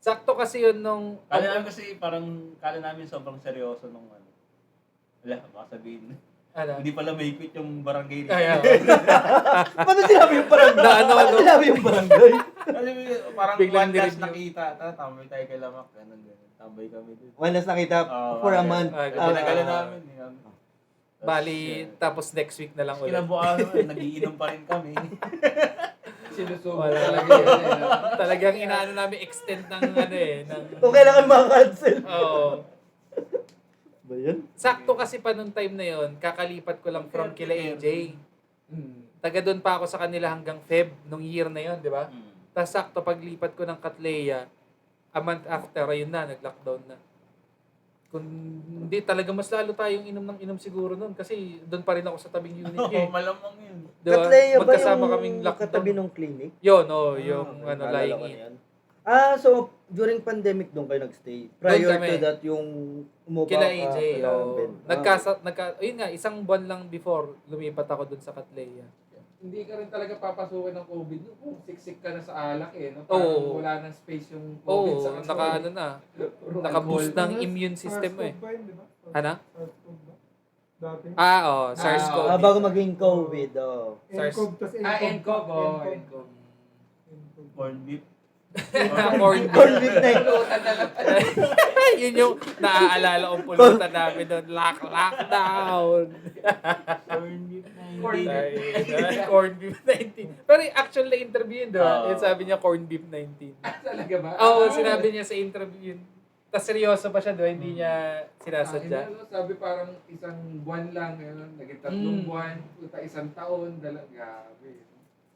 Sakto kasi yun nung... Kala namin kasi kala namin sobrang seryoso nung wala, baka sabihin. Hindi pala may quit yung barangay nila. Paano sinabi yung barangay? Paano sinabi yung barangay? Kasi parang Biglang one last nireview. nakita. Tambay tayo kay Lamak. Ganun. Tambay kami dun. One last nakita for a month. Pinagalan namin. Bali, tapos next week na lang ulit. Kinabukasan, nagiinom pa rin kami. Sinusubo Wala. talaga yun. Talagang inaano namin extend ng Kung kailangan maka-cancel. Oo. Ba yun? Sakto kasi pa nung time na yon, kakalipat ko lang from kila AJ. Taga doon pa ako sa kanila hanggang Feb nung year na yon, di ba? Tapos sakto paglipat ko ng Katleya, a month after, ayun na, nag-lockdown na. Kung hindi, talaga mas lalo tayong inom ng inom siguro nun kasi doon pa rin ako sa tabing unit Oo, eh. malamang yun. Diba? Katleya ba Magkasama yung kaming lockdown. katabi ng clinic? Yun, yung Naalala lying ko in. na yan. So during pandemic doon kayo nagstay. Prior Doon kami. to that yung umupa Kila ka, AJ, kila oh. Ben. Ayun nga, isang buwan lang before, lumipat ako doon sa Katleya. Hindi ka rin talaga papasukin ng COVID. No? Kung siksik ka na sa alak eh. No? Oo. Parang wala nang space yung COVID Oo, sa katawan. naka-boost ng immune system mo eh. SARS-CoV ba yun, di ba? Ano? SARS-CoV ba? Dati. SARS-CoV. Bago maging COVID, SARS. NCOV, tas NCOV. NCOV. Corn beef. Corn Corn beef na yun. Yun yung naaalala kong pulutan namin doon. Lockdown. Corn beef na Corn beef 19. Pero yung actual na interview yun, diba? Yung sabi niya corn beef 19. Talaga ba? Oo, sinabi niya sa interview yun. Tapos seryoso pa siya, diba? Hindi niya sinasadya. Sabi parang isang buwan lang, naging 3 buwan, isang taon, grabe.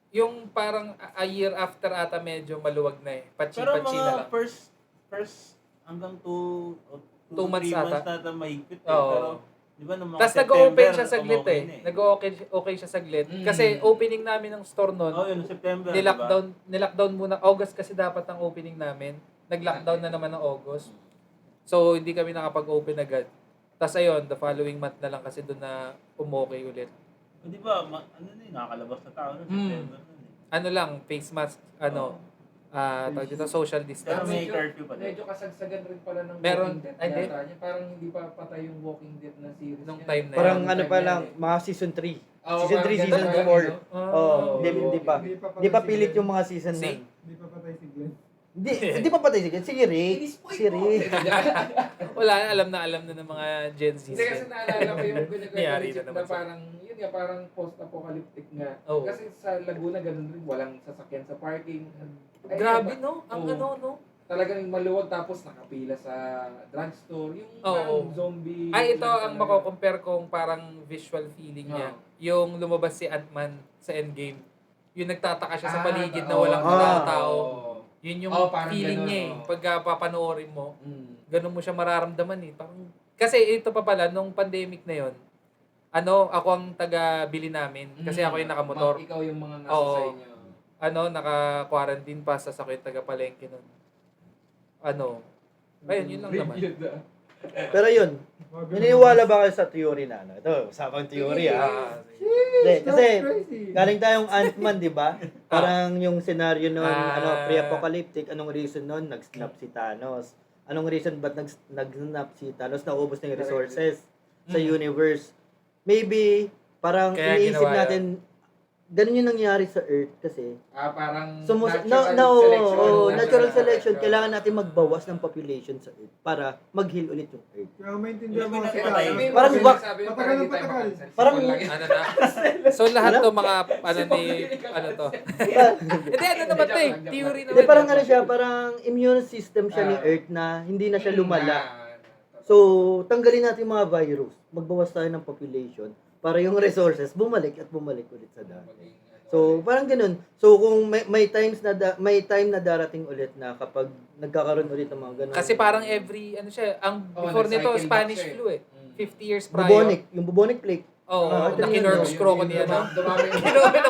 Yung parang a year after ata medyo maluwag na eh. Pero Patsi-patsi na mga lang. first hanggang 2 2 months 3 months ata. na mahigpit eh. Oo. Pero, di ba, nung mga Tapos nag-open September, siya saglit okay eh. na Nag-okay siya saglit. Mm. Kasi opening namin ng store noon, Oh, yun, September, nilockdown muna. August kasi dapat ang opening namin. Nag-lockdown na naman ng August. So, hindi kami nakapag-open agad. Tapos ayun, the following month na lang kasi doon na umokay ulit. Di ba, ano na yun, nakakalabas na tao nun, September nun eh. Ano lang, face mask, tawag dito, social Pero distance. may curfew pa din. Medyo kasagsagan rin pala ng Meron- Walking Dead ay, di. yata niya. Parang hindi pa patay yung Walking Dead na series Nung niya. time na Parang yan. ano time pa na lang, yan eh. mga season 3. Oo, Season parang 3, ganun season lang, 4. no? Oh, hindi pa. Hindi pa pilit yung mga season na. See? Hindi pa patay si Glenn. Hindi pa patay si Glenn. Si Rick. Si Rick. Wala, alam na ng mga Gen Z. Hindi kasi naalala ko yung Niyari kunyari na na naman sa- parang, yun nga, parang post-apocalyptic nga. Oo. Kasi sa Laguna, ganun rin, walang sasakyan sa parking. Ay, Grabe, iba. no? Ang Oo. no? Talagang maluwag tapos nakapila sa drugstore. Yung Oo. parang zombie. Ay, ito ang talaga. mako-compare kong parang visual feeling niya. Yung lumabas si Ant-Man sa Endgame. Yung nagtataka siya sa paligid na walang tao. Yun yung parang feeling ganun, niya eh. oo. Pagka papanoorin mo, Mm. ganun mo siya mararamdaman eh. Parang, kasi ito pa pala, nung pandemic na yon, ako ang taga-bili namin. Kasi ako yung nakamotor. Ikaw yung mga nasa Oo. sa inyo. Naka-quarantine pa sa sakit taga-palengke nun. Ayun, yun lang naman. Pero yun, naniniwala ba kayo sa theory na ano? Ito, usapang theory ah. Hindi, kasi galing tayong Ant-Man, di ba? Parang yung scenario nun, pre-apocalyptic, anong reason nun? Nag-snap si Thanos. Anong reason ba't nag-snap si Thanos? Naubos na yung resources sa universe. Maybe, parang Kaya iniisip ginawa natin, ganun yung nangyari sa Earth kasi. Parang natural selection. Kailangan natin magbawas ng population sa Earth para mag-heal ulit yung Earth. Kaya maintindihan mo Hindi kasi pinapatay. tayo. Parang Patagal ng patagal. Parang- Na. So lahat to mga to. Hindi naman to eh. Theory naman. Hindi, parang ano siya, parang immune system siya ni Earth na hindi na siya lumala. So, tanggalin natin yung mga virus. Magbawas tayo ng population para yung resources bumalik ulit sa dati. So, parang ganun. So, kung may time na darating ulit na kapag nagkakaroon ulit ng mga ganun. Kasi parang ang before nito, nag-cycle back Spanish siya eh. flu eh. 50 years prior. bubonic plague. Oo, ito yun, kinorks no? crow ko niya. Dumami.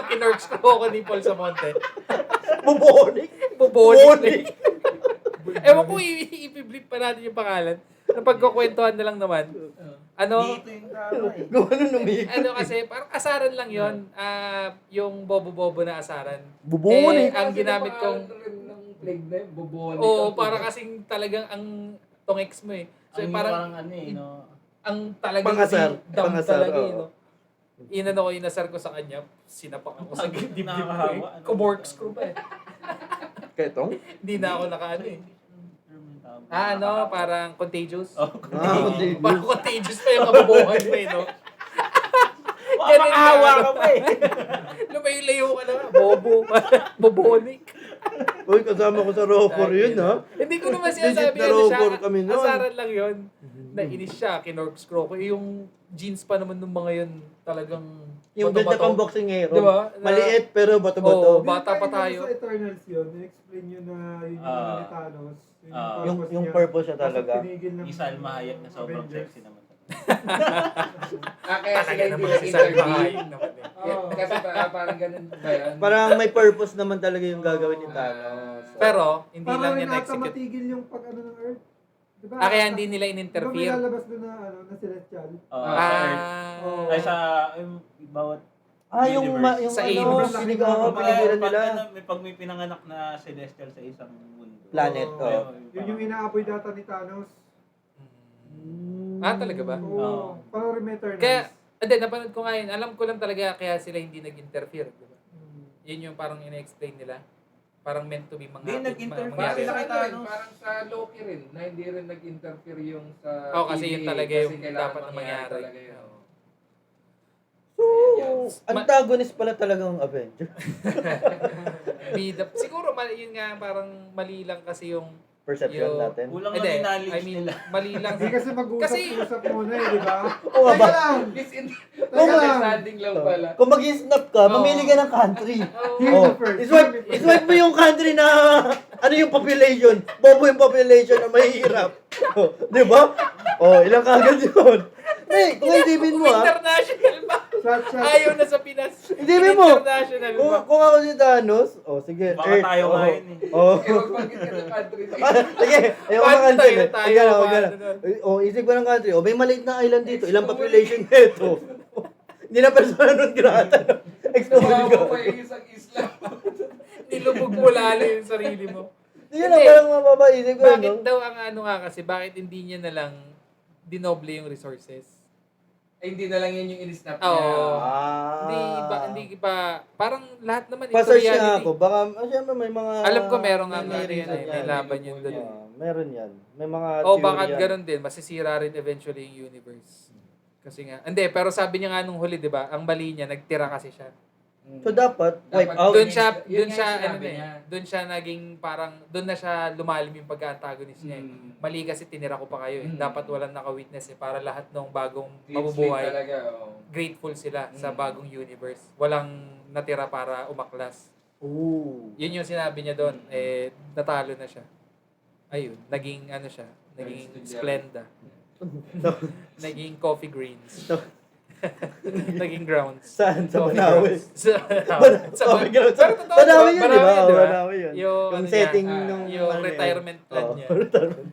Kinorks crow ko ni Paul Samonte. Bubonic? Bubonic. Ewan ko, i-blip pa natin yung pangalan. Napagkukwentuhan na lang naman. Dito yung tama eh. Gano'n lumikot. Kasi, parang asaran lang yon, yung bobo-bobo na asaran. Bubonic. Ang ginamit kong, ng plague na yun, bubonic. para kasing talagang ang tongeks mo eh. So, Ang parang, ano eh, no? ang talagang Pangasar. dam Pangasar, talaga eh, oo. no? Inasar ko sa kanya, sinapak ako sa dibdib ko Nakakahawa, eh. Kumorkscrew pa eh. Ketong? Hindi na ako nakaano eh. Parang contagious. Contagious. Parang contagious pa yung kabubuhan pa eh, no? Ganun Makahawa nga, ka pa eh. Lumayo-layo ka na. Bobo. Bubonic. Uy, kasama ko sa rocker yun, ha? Hindi ko naman Legit sinasabi na rocker kami nun. asaran lang yun. Nainis siya, kinorkscrew ko. Yung jeans pa naman ng mga yun, talagang Yung ganda bato-bato. pang boxing hero. Diba? Maliit, pero Oo, bato-bato. bata pa tayo. Sa Eternals yun, i-explain yun na yun yung ano ni Thanos. Yun Yung niya. purpose niya Tapos talaga. tinigil ng Isa Almahayag na sobrang Avengers. sexy naman. Kaya sila hindi naman si Salma nag-intervene. Hayek naman eh. Oo. Kasi parang ganun ba yan? Parang may purpose naman talaga yung gagawin ni Thanos. Pero, hindi Para lang rin niya ata na-execute. matigil yung pag-ano ng Earth. Diba? Kaya hindi nila Diba may in-interfere. lalabas doon na Celestial? Sa Earth. Oh. Ay, sa bawat Yung universe. Sa ano, Amos. pinigilan nila. Pag may pinanganak na celestial sa isang mundo. Planet, Oo. oh. Yun yung inaapoy data ni Thanos. Talaga ba? Oo. Parang may Eternals. Kaya, napanood ko nga yun. Alam ko lang talaga kaya sila hindi nag-interfere. Diba? Yun yung parang ina-explain nila. Parang meant to be mga Hindi, nag-interfere mangyari. sila. Parang sa ano rin, parang sa Loki rin, na hindi rin nag-interfere yung sa Kasi yun TVA, talaga kasi yung kailangan dapat na mangyari. talaga yun. Oo. Antagonist pala talagang Avenger. Siguro, yun nga, parang mali lang kasi yung perception natin. Kulang lang Hindi, yung knowledge I mean, nila. mali lang. Hindi kasi mag-uusap-usap muna eh, di ba? Oo Teka ba? lang! Misunderstanding lang pala. Kung mag-snap ka, mamili ka ng country. Here's Oh, the first. iswipe mo yung country na ano yung population. Bobo yung population na mahihirap. Oh, di ba? Oh, ilang kagad yun. Hey, kung isipin mo International ba? Shot. Ayaw na sa Pinas. Isipin mo. International Kung, ba? kung ako si Thanos, oh sige, Baka Earth. tayo oh, ngayon eh. Oh. Eh, magbanggit ka ng country. Sige, ayaw ko Paano mag-cancel tayo eh. tayo? Ikaw, Paano ikaw. Oh, isip ko ng country. Oh, may maliit na island dito. Ilang population nito? Hindi na persona non grata. Explore Bago ko. pa yung isang isla. Nilubog mo lalo yung sarili mo. Hindi na, Hindi. parang mapapaisip ko. Bakit No? daw ang ano nga kasi, bakit hindi niya na lang dinoble yung resources? Ay, hindi na lang yan yung in-snap niya. Oo. Ah. Hindi pa, parang lahat naman ito Pa-search nga reality. ako. Baka, syempre may mga... Alam ko meron nga may ano yan reason eh, may laban yun doon. Ah, meron yan. May mga O theory baka yan. ganun din, masisira rin eventually yung universe. Kasi nga, hindi, pero sabi niya nga nung huli, di ba, ang mali niya, nagtira kasi siya. So dapat, wipe Dapat out. Doon siya, Yun doon nga siya, yung ano sinabi na eh, niya. doon siya naging parang, doon na siya lumalim yung pagka-antagonist niya eh. Mm. Mali kasi tinira ko pa kayo eh. Mm. Dapat walang naka-witness eh, para lahat ng bagong Clean slate mabubuhay, talaga. Oh. grateful sila sa Mm. bagong universe. Walang natira para umaklas. Ooh. Yun yung sinabi niya doon, eh, natalo na siya. Ayun, naging ano siya, naging Estudyante. Splenda. Naging coffee greens. Naging grounds. Saan? Sa Coffee Banawe. grounds. Sa Coffee grounds. Pero totoo, Banawe yun, di ba? Banawe, Oo, di ba? Banawe yun. Yung, Yung ano setting niya, nung... yung ano yun. retirement plan Oo, niya. retirement.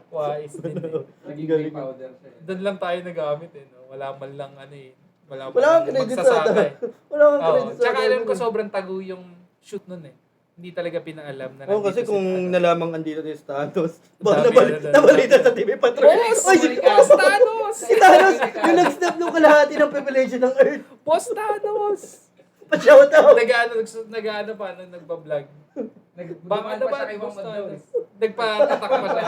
Wise din eh. Naging Galing. may powder siya. eh. Doon lang tayo nagamit eh. No? Wala man lang ano eh. Wala man Wala lang kang credit sa magsasaka eh. Wala kang Oo. credit sa Tsaka alam ko ano. sobrang tago yung shoot nun eh. Hindi talaga pinaalam na Oo, kasi nandito kung si Thanos. nalamang andito si Thanos, baka Dami na nabalita sa TV Patrol. Boss! Oy, Boss Thanos! si Thanos, yung nag-snap nung kalahati ng population ng Earth. Boss Thanos! Pa-shout out. Nag-ano pa, nagpa-vlog. Baka Dumaan ano pa ba, siya kay Boss Mang Mandol. Thanos? Nagpatatak pa siya.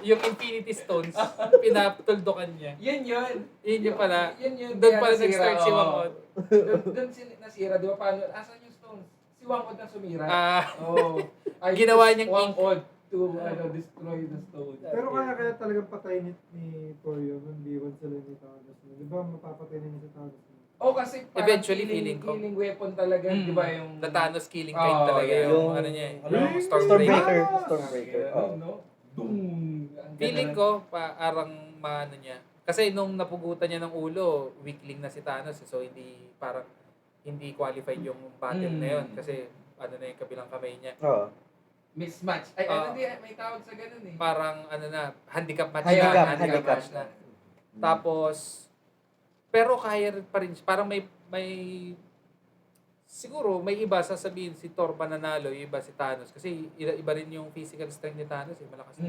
Yung Infinity Stones, pinatuldukan niya. Yun. Yun yung pala. Yun. Doon kaya pala nasira, nag-start si oo. Wangod. Doon nasira, di ba? Paano? Asan yung stones? Si Wangod na sumira. Ah, Oh. Ginawa niyang ink. Wangod to destroy the stone. Pero kaya talagang patay ni Toyo nung B1 sila ni Thanos. Di ba mapapatay na niya si Thanos? Oh, kasi parang Eventually, feeling ko. killing weapon talaga, di ba yung... The Thanos killing kind talaga yeah. yung ano niya eh. Yung Stormbreaker. Stormbreaker. Ano, no? Boom! Feeling ko, parang maano niya. Kasi nung napugutan niya ng ulo, weakling na si Thanos. So, hindi qualified yung battle na yun. Kasi, ano na yung kabilang kamay niya. Oo. Mismatch. Ay, Ah. hindi, may tawag sa ganun eh. Parang, ano na, handicap match Handicap, na. handicap. Match na. Tapos, pero kaya rin pa rin, parang may, siguro, may iba sasabihin si Thor mananalo, yung iba si Thanos. Kasi, iba rin yung physical strength ni Thanos, eh. Malakas na.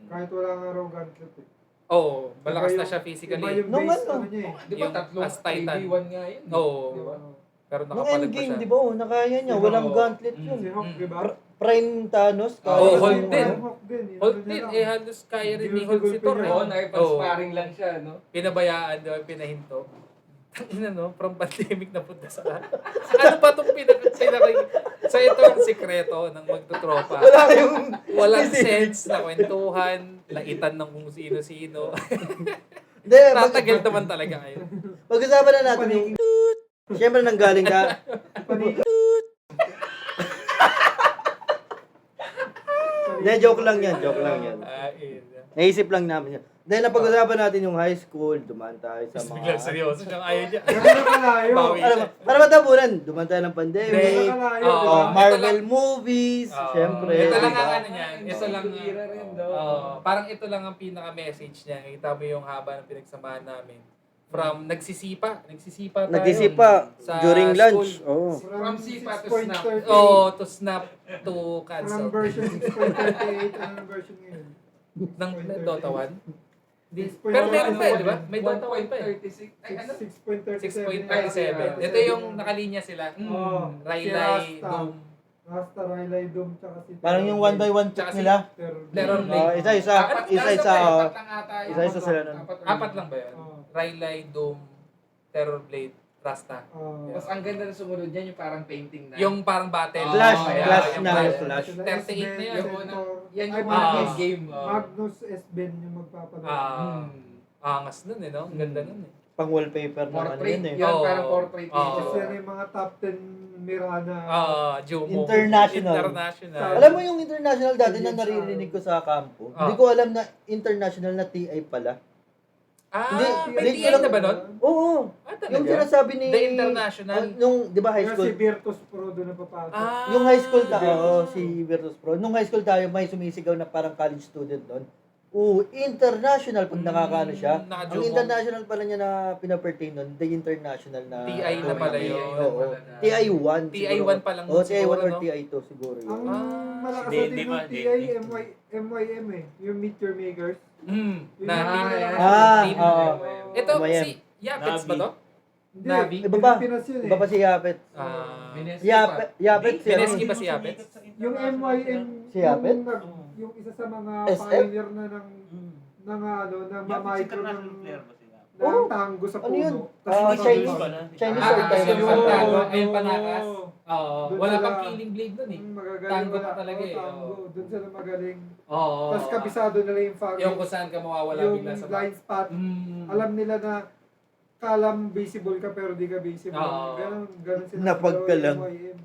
Kahit wala nga raw gauntlet eh. Oo, malakas Iba na yung- siya Iba physically. yung Nung base ano? ano niya eh. Di ba Yung tatlong as Titan. 3v1 nga yun? Oo. Di ba? Pero Nung nakapalag pa endgame, siya. di ba? Oh, nakaya niya. Walang Oo. gauntlet Mm. yun. Si Hulk, di ba? Prime Thanos. Oo, kaya Hulk yung- din. Hulk din. Hulk din, eh halos kaya rin ni Hulk si Thor eh. Oo, nakipag-sparring lang siya, no? Pinabayaan, di ba? Pinahinto. Tangina no, from pandemic na punta sa ano ba itong sa ito ang sikreto ng magtutropa. Wala yung... Walang sense na kwentuhan, laitan ng kung sino-sino. Hindi, Tatagal naman talaga kayo. pag-usapan na natin yung... Siyempre nanggaling ka. Hindi, joke lang yan. Naisip lang namin yan. Then, napag-usapan natin yung high school, dumaan tayo sa Biglang mga... seryoso siyang ayaw niya. Gano'n na kalayo. Bawi. Para matapunan, dumaan tayo ng pandemic, Gano'n na kalayo. Oo. di ba? Marvel movies, syempre. Ito lang diba? ang ano niya. Ito lang ang... Era rin, no? parang ito lang ang pinaka-message niya. Kita mo yung haba ng pinagsamahan namin. From nagsisipa tayo. Nag-isipa Sa during lunch. school. Oh. From sipa to 6.38. snap. To snap to cancel. From version 6.38, anong version ngayon? Ng Dota 1. Pero Pero meron pa eh, di ba? May Dota 1 pa eh. 1.36. Ay, ano? 6.37. 6.57. Ito yung nakalinya sila. Oo. Raylay, Si Rasta. Doom. Rasta, Raylay, Doom, tsaka si... Parang yung 1x1 Tsaka check si- nila. Terror Oh, Blade. isa-isa. Apat Isa-isa. lang oh. ata yun. Isa-isa sila nun. Apat lang ba yun? Oo. Raylay, Doom, Terror Blade, Rasta. Tapos ang ganda na sumunod niyan, yung parang painting na. Yung parang battle. Flash, Yeah, flash yung na, flash. flash. 38 na yan. Yung unang, yan Ay, yung Magnus. unang game. Magnus S. Ben yung magpapalaro. Angas nun eh, no? Ang ganda nun eh. Pang wallpaper na ano Portrait. yun eh. Yan, Oo. parang portrait. Oo. Kasi yan yung mga top 10 Mirana. Jumo. International. International. Alam mo yung international dati na naririnig ko sa kampo, hindi ko alam na international na TI pala. Hindi, may hindi ko TI lang- na ba nun? Oo. Talaga? Yung sinasabi ni... The International? Nung, di ba high Kaya school? si Virtus Pro doon na papasok. Yung high school tayo, si Virtus Pro. Nung high school tayo, may sumisigaw na parang college student doon. International pag nakakaano siya. naka-jumo. Ang international pala niya na pinapertain doon, the international na... TI na pala yun. Oo. TI1. TI1 pa lang Oo, TI1 siguro, or no? TI2 siguro yun. Ang malakas Si sa Dende din ba? ng TI, Dende. MYM eh. Yung Meet Your Makers. Na team. Team. Ito, MYM. si Yapets ba to? Hindi, Nabi? Iba ba? Pilipinas yun eh. Iba pa si Yapet. Yapet Yapet ba si Yapet? Yung MYM, Si Yapet? yung isa sa mga SF? pioneer na ng mamaytro ng Oh, tango sa ano puno. yun? Tas Chinese. magagaling. Chinese Ah, or kasi yung Taiwan. Fantago, Oo. ayun panakas. Oo. Doon Wala sila- pang killing blade dun eh. Magagaling Tango wala. pa talaga eh. Tango. Oo. Doon sila magaling. Oo. Tapos kabisado nila yung fog. Yung kung saan ka mawawala yung bigla sa blind spot. Alam nila na kalam visible ka pero di ka visible. Oo. Ganun sila. Napag ka lang. MYM.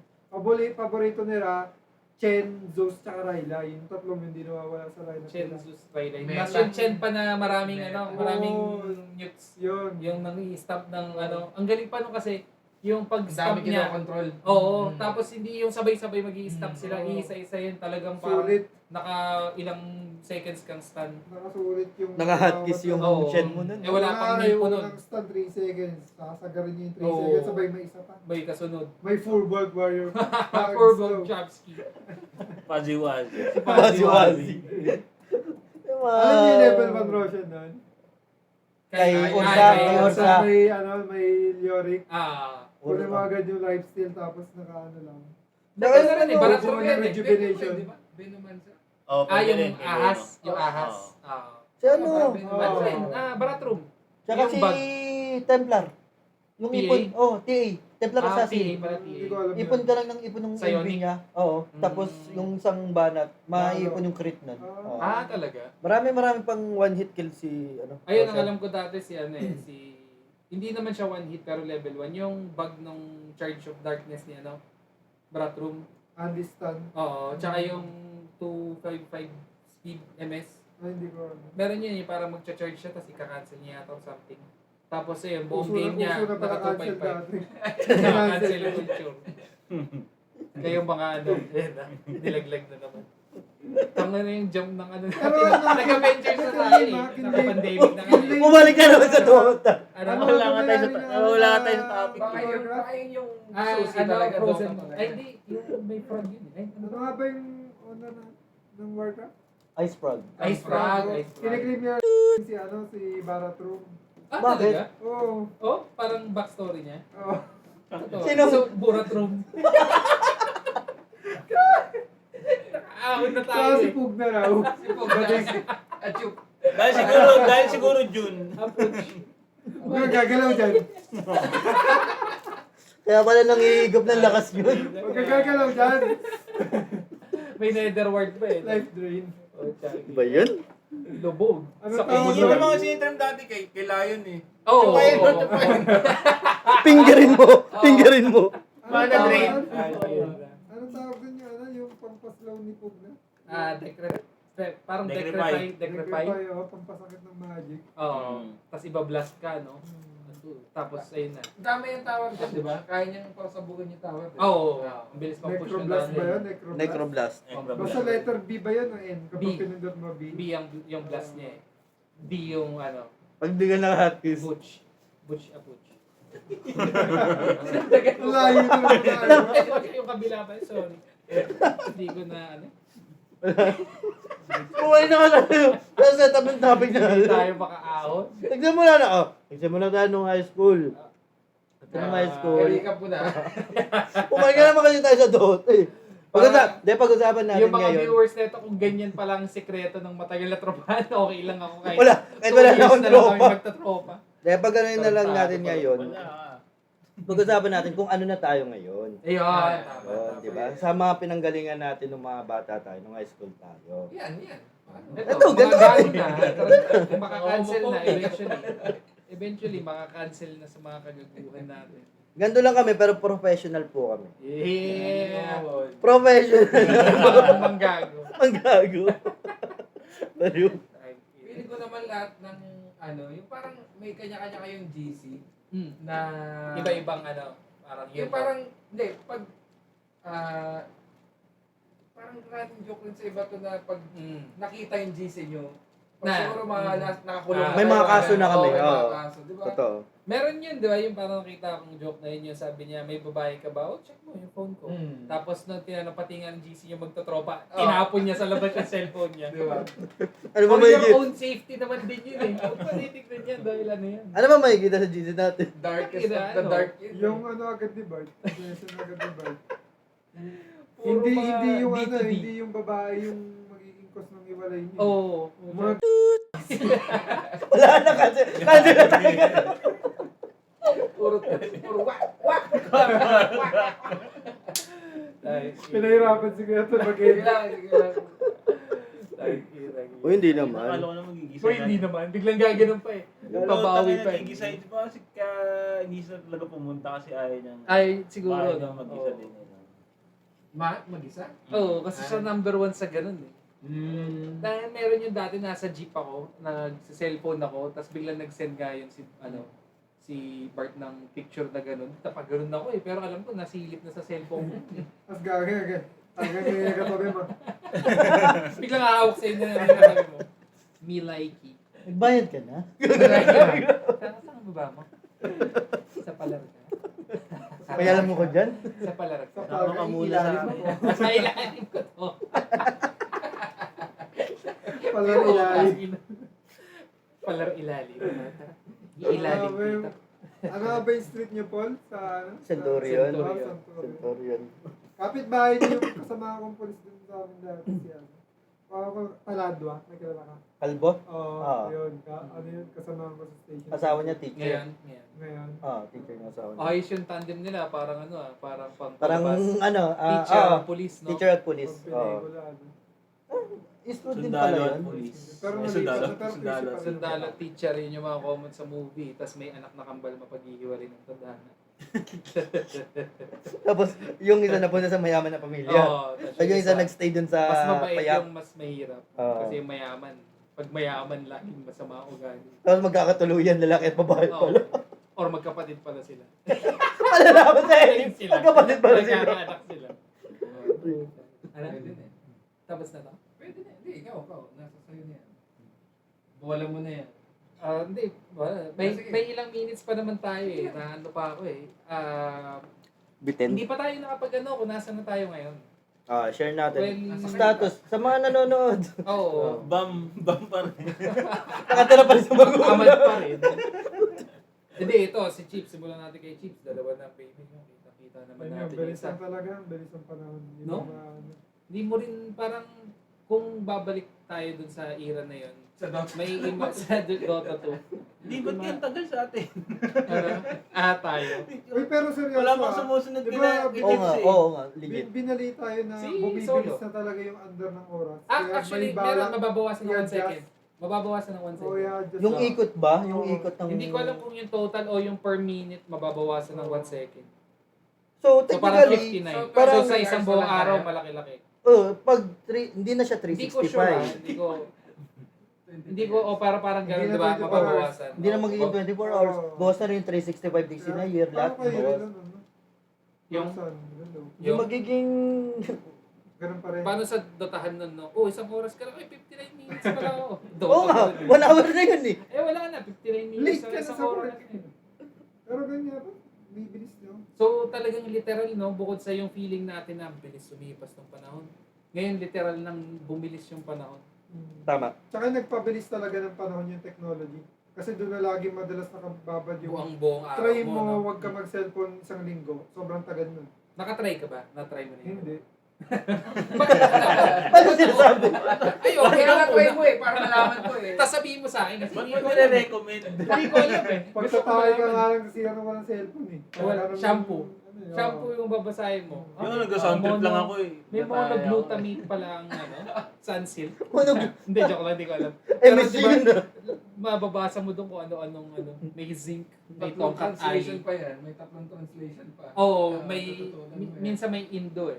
Paborito nila, Chen, Zeus, tsaka Rayla. Yung tatlong hindi nawawala sa lineup Chen nila. Zeus Twilight. Meta. Mas yung Chen pa na maraming ano, maraming Oo. newts. Yun. Yung nang-i-stamp ng ano. Ang galing pa nun kasi yung Ang pag-stamp dami niya. kinokontrol. Oo, tapos hindi yung sabay-sabay mag-i-stamp sila, Oo. isa-isa yun talagang parang Sulit. naka ilang seconds kang stun. Nakasulit yung... Naka-hotkeys yung Oo. Shen mo nun. Eh, wala pang nipo nun. Ng stun 3 seconds. Sasagarin niya yung 3 Oo. seconds. Sabay may isa pa. May kasunod. May full world warrior. Purple Chomsky. Paziwazi. Paziwazi. Alam niyo yung level 1 Roshan nun? Kay Ursa, kay kay Ursa. Sa may Lyoric. Kunin mo agad yung lifesteal tapos naka-ano lang. Dahil na rin eh, barat Gusto rin mo yan ng eh. rejuvenation. Di ba? Venomancer. Oh, Yung ahas. Yung ahas. Si ano? Ano rin? Barat room. Tsaka Yung si bag. Templar. Yung TA? ipon. Oh, TA. Templar PA Assassin. pala Hindi ko TA. alam Ipon yan. ka lang ng ipon ng Psionic? envy niya. Oo. Tapos yung isang banat, maiipon Lalo. yung crit nun. Oo. Talaga? Marami pang one hit kill si ano. Ayun, ang Roshan. alam ko dati si ano eh, si... Hindi naman siya one hit pero level 1. Yung bug nung Charge of Darkness ni ano, Brat Room. Andy Stun. Oo, tsaka yung 255 speed MS. Ay, hindi ko alam. Meron yun, yung parang magcha-charge siya tapos ika-cancel niya yata or something. Tapos ayun, buong Uso game niya, uso na pala naka cancel 255. dati. Naka-cancel yung culture. Kayong mga ano, ayun na, nilaglag na naman. Tanga na yung jump ng ano natin. Pero ano, Nag-Avengers na kinlame, tayo eh. kinlame. Naka-pandemic na nga eh. Bumalik ka naman sa Dota. Ano? Wala nga tayo sa topic. Baka yun yung Ah, susi ano, talaga. Frozen. Dota talaga. Ay, hindi. Yung may frog yun eh. Ay, Ano nga ba yung owner ng Warcraft? Ice Frog. Ice Frog. Ice Frog. Kiniklaim niya si Baratrum. Ah, Bakit? talaga? Oo. Oh, parang backstory niya. Oo. Ito. Sino? So, Burat Room. Nakaahon na tayo Saka si eh. Pug na raw. Si Pog. At yung Dahil siguro June. Approach. Huwag kang gagalaw dyan. Kaya pala nangihigop ng lakas yun. Huwag kang gagalaw dyan. May netherward pa eh. Life drain. Oh, tsaka. Ba yun? Lubog. Ano Sa tawag Yung doon? mga sinitrim dati kay Lion eh. Oo. Chupain mo, oo. chupain. Fingerin mo. Fingerin mo. Anong Mana tawag drain. doon? Ayun. Anong tawag doon yung yung pampaslaw ni Pug na? Parang Decrepify. decrepify. Oo, pampasakit ng magic. Oo. Tapos iba-blast ka, no? Tapos ayun na. dami yung tower dyan, di ba? Kaya niyang pasabukin yung tower. Oo. Ang bilis pang push yung Necroblast ba yun? dami. Necroblast? Necroblast. Basta letter B ba yun o N? Kapag B. pinindot mo B. B yung blast niya eh. B yung ano, Pag di ka naka-hotkeys. Butch. Butch a Butch. Layo na lang. Yung kabila pa, sorry. Hindi ko na ano. Buhay na ka na. Tapos setup ng topic na. Hindi tayo makaahon. Tignan mo na. Nagsimula tayo nung high school. Ito nung high school. Recap mo na. Pumaga naman kasi tayo sa Dota eh. Pag-usapan natin Yung mga ngayon. viewers nito, kung ganyan pa lang ang sikreto ng matagal na tropahan, okay lang ako kahit Kahit 2 wala na years akong na lang kami tropa. magtatropa. Pag gano'n na lang natin ngayon. Wala. Pag-usapan natin kung ano na tayo ngayon. Ayun, tama, Yun, tama. di ba? Sa mga pinanggalingan natin ng mga bata tayo, nung high school tayo. Yan. Ito, ganito. gagano na. Kung maka-cancel na eventually maka-cancel na sa mga kagaguhan natin. Ganito lang kami, pero professional po kami. Yeah! Professional. Manggago. Ang gago. Pero, Feeling ko naman lahat ng yung parang may kanya-kanya kayong GC na Iba-ibang parang yung parang hindi pag parang running joke rin sa iba to na pag nakita yung GC nyo pag Na. siguro mga nakakulong May mga kaso na kami, may mga oo. kaso, di ba? totoo. Meron yun, di ba? Yung parang nakita akong joke na yun, yung sabi niya, may babae ka ba? Oh, check mo yung phone ko. Tapos nung tinanapatingan ng GC yung magtotropa, tinapon niya sa labas yung cellphone niya. Di ba? Ano ba For may your own safety naman din yun eh. Huwag patitignan yan dahil ano yan. Ano ba makikita sa GC natin? Darkest of the Ano? dark yun. Yung agad ni Bart. Question agad ni Bart. Puro Hindi mga hindi yung D2D. hindi yung babae yung magiging cause ng iwalay niyo. Oo. Mga Wala na kasi. Cancel na tayo. Puro wak. pinahirapan si Kuya ito Sige mag-edit. lang, sige lang. O hindi Akala naman. ko na magigisa Uy, hindi naman. Biglang gaganon pa eh. Babawi pa eh. Nagigisa. Di ba kasi kaya hindi siya talaga pumunta kasi ayaw niyang Ay, siguro. ayaw niyang mag-isa din. Mag-isa? Oo, kasi siya number 1 sa ganun eh. Dahil meron yung dati nasa jeep ako, nag-cellphone ako, tapos biglang nag-send nga yun si Bart ng picture na ganun. Tapos ako eh, pero alam ko nasilip na sa cellphone ko. Mas gagawin. Hanggang ngayon katabi mo. Biglang hawak sa inyo na sabi mo, me likey. Nagbayad ka na? Saan ba mo? Sa palarga. Payalam mo ko dyan? Sa palarga. Sama ka muna sa Ilalim akin. mo. Sa ilalim ko to. Pala ilalim. Palar ilalim. Ilalim dito. Ano ba yung street niyo, Paul? Sa ano? Centurion. Centurion. Centurion. Kapit bahay niyo yung kasama kong polis dun sa amin dati si ano. Ako, Taladwa. Nakilala ka? Kalbo? Oo, yun. Ano yun, kasama ko sa station. Asawa niya teacher. Ngayon. Ngayon. Teacher niya asawa niya. Ayos yung tandem nila, parang parang Parang pampalabas. Teacher, police, no? Teacher at police. Pag Oo. pelikula, ano. Student pala Sundalo yun. at police. Pero May nalipat sundalo. na, pero Sundalo. principal. Sundalo teacher, yun yung mga common sa movie. Tapos may anak na kambal mapaghihiwalay ng tadhana. Tapos, yung isa napunta sa mayaman na pamilya. Oo. Tapos yung isa nagstay dun sa mas mabait payak. yung mas mahirap. Oo. Kasi yung mayaman. Pag mayaman, laging masama ang ugali. Tapos magkakatuluyan, lalaki at babae Oo. pala. Or magkapatid pala sila. Malalaman sa Galing sila. Magkapatid pala sila. Nagkakaanak sila. Ano? Pwede na eh. Tapos na to? Pwede na. Hindi, ikaw. Nasa sayo na yan. Buwalan mo na yan. Hindi. Wala. May, Sige. may ilang minutes pa naman tayo eh. Na ano pa ako eh. Bitin. Hindi pa tayo kung nasan na tayo ngayon. Share natin. Well, Status. Sa mga nanonood. Oo. Bam pa rin. Nakatira pa rin sa mga Amal pa rin. Hindi, ito, si Chips. Simulan natin kay Chips. Dalawa na baby nyo. Kita naman Ganyan, natin yung bilis isa. lang talaga. Bilis ang panahon. Hindi No? mo ano. Hindi mo rin parang kung babalik tayo dun sa era na yun, Sa Dota. may ima sa Dota 2. Di ba't kaya tagal sa atin? Tayo. Uy, pero seryoso Wala pang ah. sumusunod Di kila ba, Oo nga, oo nga. Legit. Binali tayo na Si bumibilis Solo. na talaga yung under ng oras. Actually, may meron balak mababawasan ng 1 i-adjust. second. Mababawasan ng 1 o second. i-adjust Yung na. ikot ba? Yung Oo. ikot ng... Hindi ko alam kung yung total o yung per minute mababawasan ng 1 second. So, So parang technically, 59. parang- So sa isang buong Hours na lang araw, tayo. malaki-laki. pag hindi na siya Hindi ko sure 365. Hindi ko, parang Hindi ganun, na di ba? 24 Mababawasan. Hindi na magiging 24 hours. Oo. Bawas na rin yung 365 days in a year. Lahat Parang kayo bawas. rin, ano? Yung, Minsan, ganun. Yung magiging... Ganun pa rin. paano sa dotahan nun, no? Oh, isang oras ka lang. Ay, 59 minutes pa lang ako. Oo nga, 1 hour na yun eh. Eh, wala na. 59 minutes Late sa ka na isang sa oras. work. Pero ganyan pa. Bibilis nyo. So, talagang literal, no? Bukod sa yung feeling natin na ang bilis sumipas ng panahon. Ngayon, literal nang bumilis yung panahon. Tama. Tsaka nagpabilis talaga ng panahon yung technology. Kasi doon na lagi madalas nakababad yung... Buong araw Try mo, mo, no? wag ka mag-cellphone isang linggo. Sobrang tagal nun. Nakatry ka ba? Na-try mo na yun? Hindi. Ano sinasabi? Ay, okay Kaya lang na-try muna. mo para malaman ko eh. Tapos sabihin mo sa akin kasi Ba't hindi mo ko alam. nire-recommend? Hindi ko alam eh. Gusto ko Pagtatawag ka malaman. nga lang kasi ano walang cellphone eh. Wala, Parang- shampoo. ano eh, Shampoo oo. yung babasahin mo. Yung nag-sound trip lang ako eh. May Nataya ako. monoglutamate pala ang sunsilk. Ano? Hindi, joke lang, hindi ko alam. Eh, Pero may diba, yun na. mababasa mo doon kung ano-anong may zinc, may Tatlong tongkat translation ay. pa yan. May tatlong translation pa. Oo, Ah, may matututunan mo yan. minsan may Indo eh.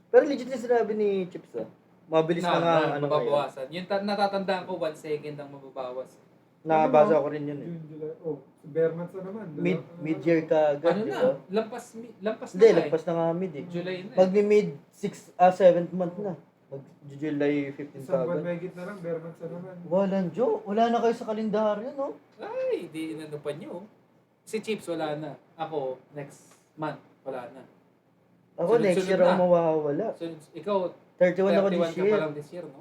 Pero legit yung sinabi ni Chips ah. Mabilis na nga ang ano ngayon. mababawasan. Yung natatandaan ko 1 second ang mababawas. Nakabasa ko rin yun eh. June, July. Oh, bare months na naman. Mid-year ka agad, Ano di na? ba? Lampas Hindi, na lagpas na nga mid eh. July na eh. Pag mid 7th month na. Mag-July 15 ka Isang buwan agad. mahigit na lang, bare months na naman. Walang Joe. Wala na kayo sa kalendaryo, no? Ay, di inano pa nyo. Si Chips wala na. Ako, next month, wala na. Ako next Sunod-sunod year na. ako mawawala. So, ikaw, 31 ako 31 this ka pa year. lang this year, no?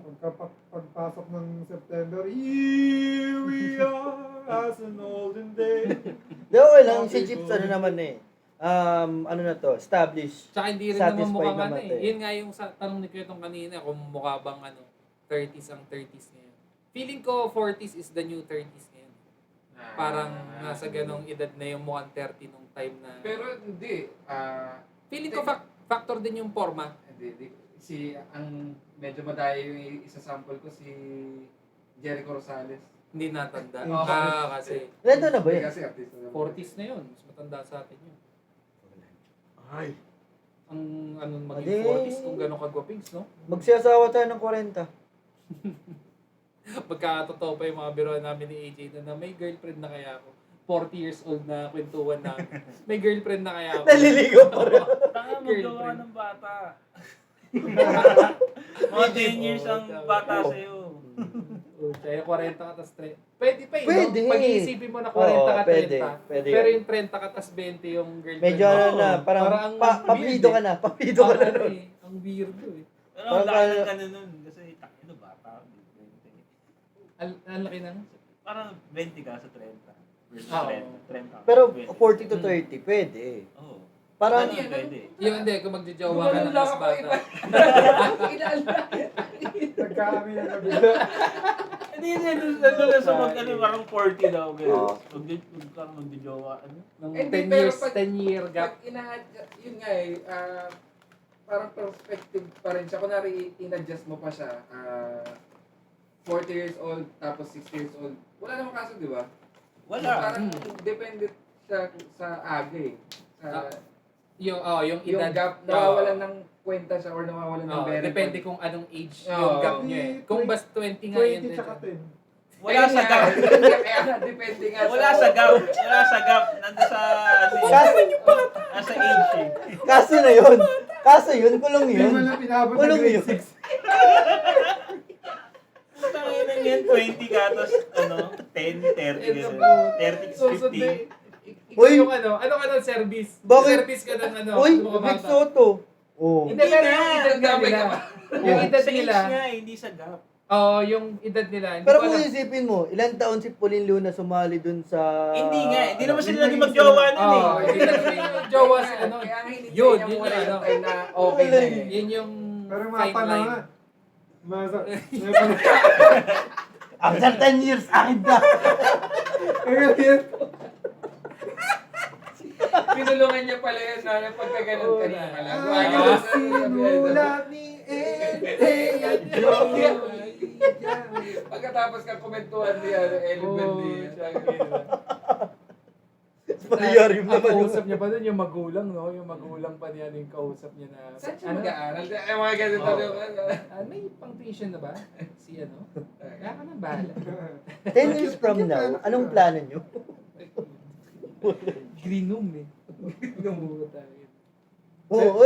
Pagpasok ng September, here we are as an olden day. Di, okay lang. Si Chips ano naman eh. Ano na to? Established. Tsaka hindi rin naman Satisfied mukhang ano naman eh. eh. Yun nga yung tanong ni Kwetong kanina, kung mukha bang 30s ang 30s ngayon. Feeling ko 40s is the new 30s ngayon. Parang nasa ganong edad na yung mukhang 30 nung time na... Pero hindi. Feeling ko factor din yung forma. Hindi. Ang medyo madayo yung isa-sample ko si Jericho Rosales. Hindi natanda. Oo. Kasi Reto na ba Hindi yun? kasi artista naman. 40s na yun. Mas matanda sa atin yun. Ay. Ang maging Adi. 40s kung gano'ng kagwapings, no? Magsiyasawa tayo ng 40. Pagkatotoo pa yung mga biruan namin ni AJ na may girlfriend na kaya ako. 40 years old na kwentuhan namin. May girlfriend na kaya ako. Naliligaw pa rin. Tanga magawa Girlfriend. ng bata. Mga 10 years ang bata sa'yo. Kaya 40 ka tas 30. Pwede pa eh. Pwede. No? Pag-iisipin mo na 40 Oo, ka 30. pwede. Pwede Pero yun. yung 30 ka tas 20 yung girlfriend Medyo mo. ano na, parang Parang papido ka na. Papido ka na. Parang ang weirdo eh. Pero ang laki ng ano nun. Kasi takino bata. 20. Ang laki ng... Parang 20 ka sa 30. Versus Oo. 30. Pero 20. 40 to 30, pwede. Oo. Parang, Ano, pwede. Yung hindi, kung magjojowa ka ng Gumanon lang mas ako, bata. iba. Nagkakami na nabigla. Hindi, nandun sa parang 40 daw. Oo. Huwag magjojowa. Ano? Nung Hindi, 10 pero years, pag- 10 year gap. Yun nga eh, parang perspective pa rin siya. Kunwari, in-adjust mo pa siya. 40 years old, tapos 60 years old. Wala namang kaso, di ba? Wala. Parang dependent siya sa aga eh. Sa, Yung yung edad. gap, nawawalan ng kwenta siya or nawawalan ng Oo, very depende kung anong age Oo. yung gap nyo eh. Kung bas 20 nga yun. 20 tsaka 10. Wala sa gap. Kaya nga, depende nga Wala sa gap. Wala sa gap. Nandun sa... Nasa age eh. kaso na yun. Kaso yun, kulong Hindi yun. mo lang pinabot ng Kulong grade yun. 6. Tangin na yan, 20 ka, tapos 10, 30, Ito ganun. po. 30 So, 50. Ikaw Uy! yung ano ka ng service. Bakit? Service ka ng ano. Uy, ng mga Vic bata. Soto. Oh. Hindi, pero yung Hindi edad na. nila. Yung edad Sa age nila. nga, hindi sa gap. Oo, yung edad nila. Hindi Pero ko kung alam. isipin mo, ilang taon si Pauline Luna sumali dun sa... Hindi nga, hindi naman sila hindi naging sila- magjowa nun Oo, eh. hindi na yung jowa si ano. Kaya nga hinintay Yun, niya yun muna yung yung ano. time na okay na eh. Yun yung Pero mga fine line. panahon. After 10 years, akin na. Pinulungan niya pala yun na pagka ganun ka na pala. Sinulat ni Ente at Joey. Pagkatapos ka komentuhan ni Element Oo, ni Pangyayari Ang naman yun. kausap niya pa dun, yung magulang, no? Yung magulang pa niya yung kausap niya na... Saan siya Ano? mag-aaral? Ay, mga ganun Oo. tayo. May pang tuition na ba? Si ano? Kaya ka na bahala. 10 years from now, anong plano nyo? Grinum eh. Grinum mo tayo. Oo,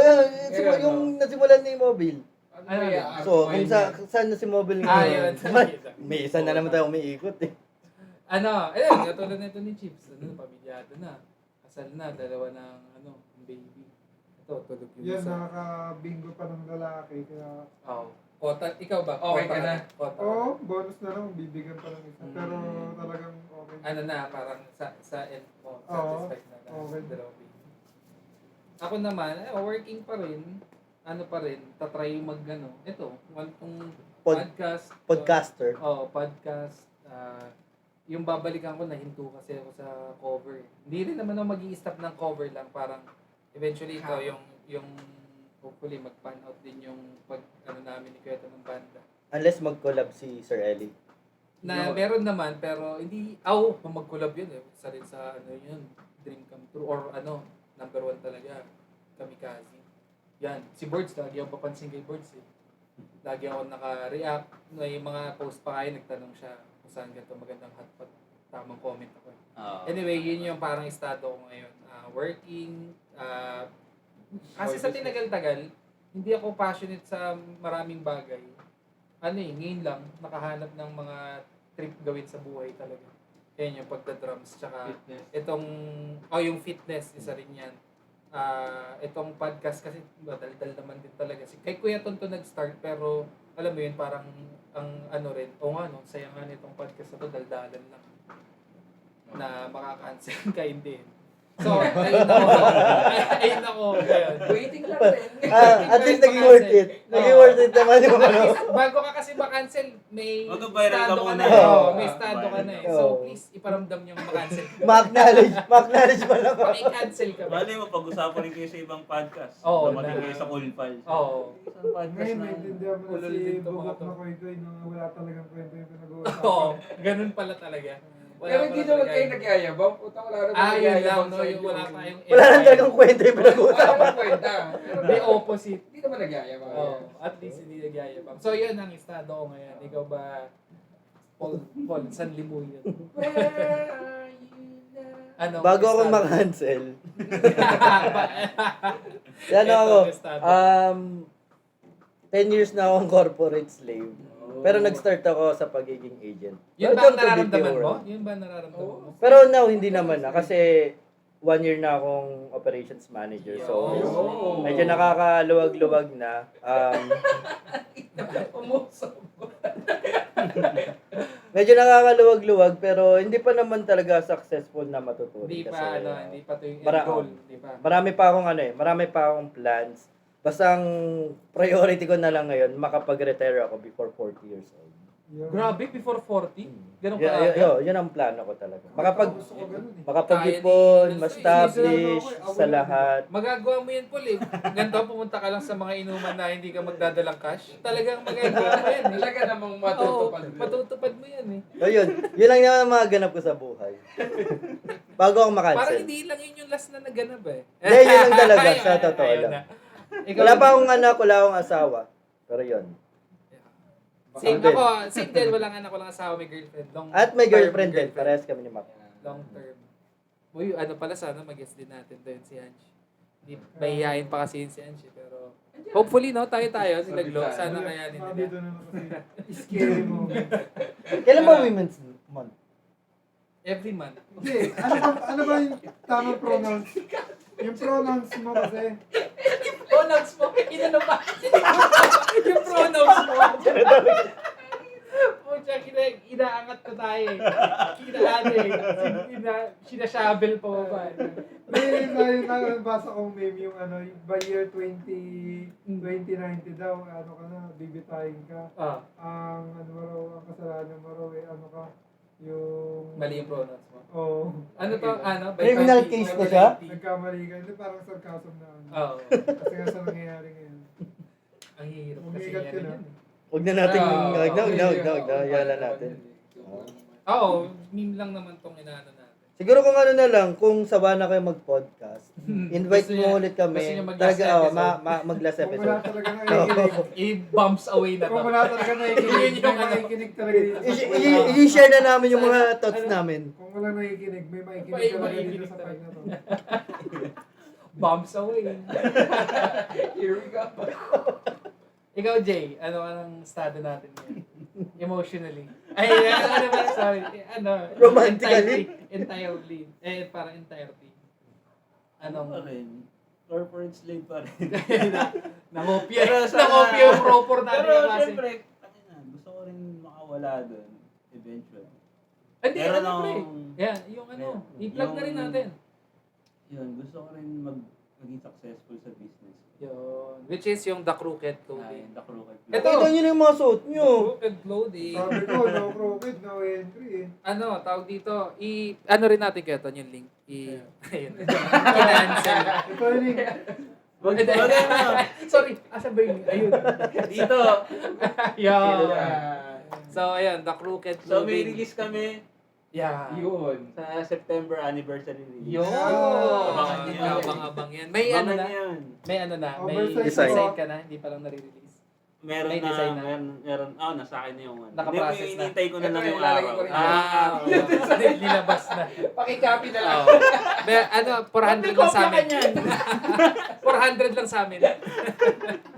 yung nasimulan ni Mobile. Ano yan? So, kung saan na si Mobile Ah, ngayon? yun. May isa na naman tayo umiikot eh. Ano, ayun, katulad nito ni Chips. Ano, pamilyado na. Kasal na, dalawa ng baby. Ito, tulog yung Yan, isa. nakaka-bingo pa ng lalaki. Kaya, Oo. Kota, ikaw ba? Okay Kota ka na? Kota. oo, bonus na lang. Bibigyan pa ng isa. Pero talagang okay. Ano na, parang sa end mo, Oo. satisfied na Okay. dalawa baby. Ako naman, working pa rin. ano pa rin, tatry ito, itong Pod- podcast. Podcaster. Podcast. Yung babalikan ko, nahinto kasi ako sa cover. Hindi rin naman ako mag-i-stop ng cover lang. Parang, eventually ito, yung hopefully, mag-pan out din yung namin ni Kweta ng banda. Unless mag-collab si Sir Ellie. Na meron naman, pero hindi, kung mag-collab yun eh. Isa rin sa, yun, dream come true. Or number 1 talaga, Kamikaze. Yan, si Birds, lagi ako papansin kay Birds eh. Lagi ako naka-react. May mga post pa kayo, nagtanong siya kung saan ganito magandang hotpot. Tamang comment ako. Anyway, yun yung parang estado ko ngayon. Working. Kasi sa tinagal-tagal, hindi ako passionate sa maraming bagay. Ngayon lang, nakahanap ng mga trip gawin sa buhay talaga. Yan yung pagda-drums. Tsaka itong, yung fitness, isa rin yan. Itong podcast kasi daldal naman din talaga. Kay Kuya Tonto nag-start pero alam mo yun parang saya nga nitong podcast na to daldalan lang na makaka-cancel ka hindi. So, ayun ako. Waiting lang rin. At least naging worth it. Naging worth it naman yung At least, bago ka kasi ma-cancel, may Mag-viral ka estado ka muna na eh. may estado ka na eh. So, please, iparamdam yung ma-cancel ka. Ma-acknowledge mo lang. Pa-cancel ka ba? Mali mo, pag-usapan rin kayo sa ibang podcast. Oo, Dumating na- kayo sa Cool Files. Oo. Isang podcast Ngayon, na. maintindihan mo na ulol si din to, mga Bubok to. na koy-koy na wala talagang kwento yung pinag-uusapan. Oo, ganun pala talaga. Pero hindi naman kayo nagyayabang. Puta, wala naman Yun lang, nagyayabang no? sa Yung inyo. wala tayong Wala lang talagang kwento yung Wala pinag-uusapan. naman kwenta. Pero May opposite. hindi naman nagyayabang. Oh, at least hindi nagyayabang. So, yun ang estado ko ngayon. Ikaw ba, Paul, San Limuyan? Where are you now? Ano? Bago ako estado? ma-cancel. Yan Ito, ako. estado. 10 years na akong corporate slave. Pero nag-start ako sa pagiging agent. Yun ba ang Welcome to nararamdaman BPO mo? world. Yun ba ang nararamdaman mo? Pero now, hindi naman na. Kasi 1 year na akong operations manager. So, Yo. medyo nakakaluwag-luwag na. Umusap. Medyo nakakaluwag-luwag pero hindi pa naman talaga successful na matutunan. Hindi kasi, pa, hindi pa ito yung end Mara- goal. Hindi pa. marami pa akong plans. Basta ang priority ko na lang ngayon, makapag-retire ako before 40 years old. Yun. Grabe, before 40? Ganun Yeah, ka yun ang plano ko talaga. Gusto ko ganun eh. Makapag-ipon, Kaya ni- ma-establish Awal sa na. lahat. Magagawa mo yan, Paul eh. Ganito, pumunta ka lang sa mga inuman na hindi ka magdadalang cash. Talagang magagawa mo yan eh. Talaga namang Oo, matutupad. matutupad mo yan eh. So yun lang naman ang mga ganap ko sa buhay. Bago ako Parang makancel. hindi lang yun yung last na naganap eh. Hindi, yun lang talaga, Ayun, sa totoo ayun lang. na. Ikaw, Wala pa akong anak, wala akong asawa. Pero yun. Same Din. ako, same din. Walang anak, walang asawa, may girlfriend. At may term girlfriend din. Parehas kami ni Mac. Long term. Uy, ano pala, sana mag-guest din natin doon si Ange. Mahihayin pa kasi yun si Ange. Pero hopefully, no, tayo, sila Glo. Sana kayanin nila. Dito na kasi scary moment. Kailan ba Women's Month? Every month. Hindi, ano ba yung tamang pronouns? Yung pronouns mo kasi, Pronouns mo? Inano ba? Yung pronouns mo? Pucha, inaangat ko tayo eh. Sinashabel pa ba? may nabasa kong meme yung by year 2090 daw, ka na, bibitayin ka. Ang ang kasalanan mo raw yung Mali yung pronouns mo. Oo. Ano to? Criminal case ko siya? Nagkamali ka. Hindi, parang sarcasm na Oo. Kasi nga sa nangyayari ngayon. Ang hirap kasi Umiigat yan. ka na. Huwag na natin, Ah, yala natin. Oo, meme lang naman tong inaano natin. Siguro kung ano na lang, kung sawa na kayo mag-podcast, invite Gusto mo niya- ulit gusto kami. niya mag-last Talaga, episode. mag-last Kung wala episode. talaga nakikinig. I-bumps away na to. Kung wala talaga nakikinig, Yun yung may ano. makikinig talaga dito. I-share na namin yung mga thoughts namin. Kung wala nakikinig, may makikinig May talaga dito makikinig sa talaga. part na to. Bumps away. Here we go. Ikaw, Jay, ano ang estado natin ngayon? Emotionally. Ay, ano ba? Sorry. Romantically? Entirely. Parang entirety. Ano pa rin? Corporate slave pa rin. Nangopia. Pero sana- Nangopia yung proper natin Pero yung klase. syempre, gusto ko rin makawala doon eventually. Hindi, Pero ano pre? nung- Yan, yung ano. I-plug na rin natin. Yun, gusto ko rin maging successful sa business. Yun. Which is yung The Crooked Ay, Clothing. the crooked. Ito. Kita nyo na yung mga suot nyo. Crooked Clothing. Sabi ko, no crooked, no entry eh. Ano, tawag dito, ano rin natin kayo, Ton, yung link. Ayun. I-cancel. Ito yun eh. Wag na. Sorry, asa ba yun? Ayun. Dito. Yun. So, ayun, The Crooked So may Clothing. release kami Yeah. Yun. sa September anniversary release. Yun. Abangan Hindi yan. abang-abang yan. May ano na? Abangan yan. May ano na? May Oversize Design. design ka na? Hindi pa lang nare-release. Meron May design na. meron. Nasa akin na yung one. Nakaprocess Hindi, na. hinihintay ko na lang Ito, yung ilalagay araw. ko rin. Nilabas na. Pakicopy na lang. Oo. May, ano, 400 lang sa amin. 400 lang sa amin.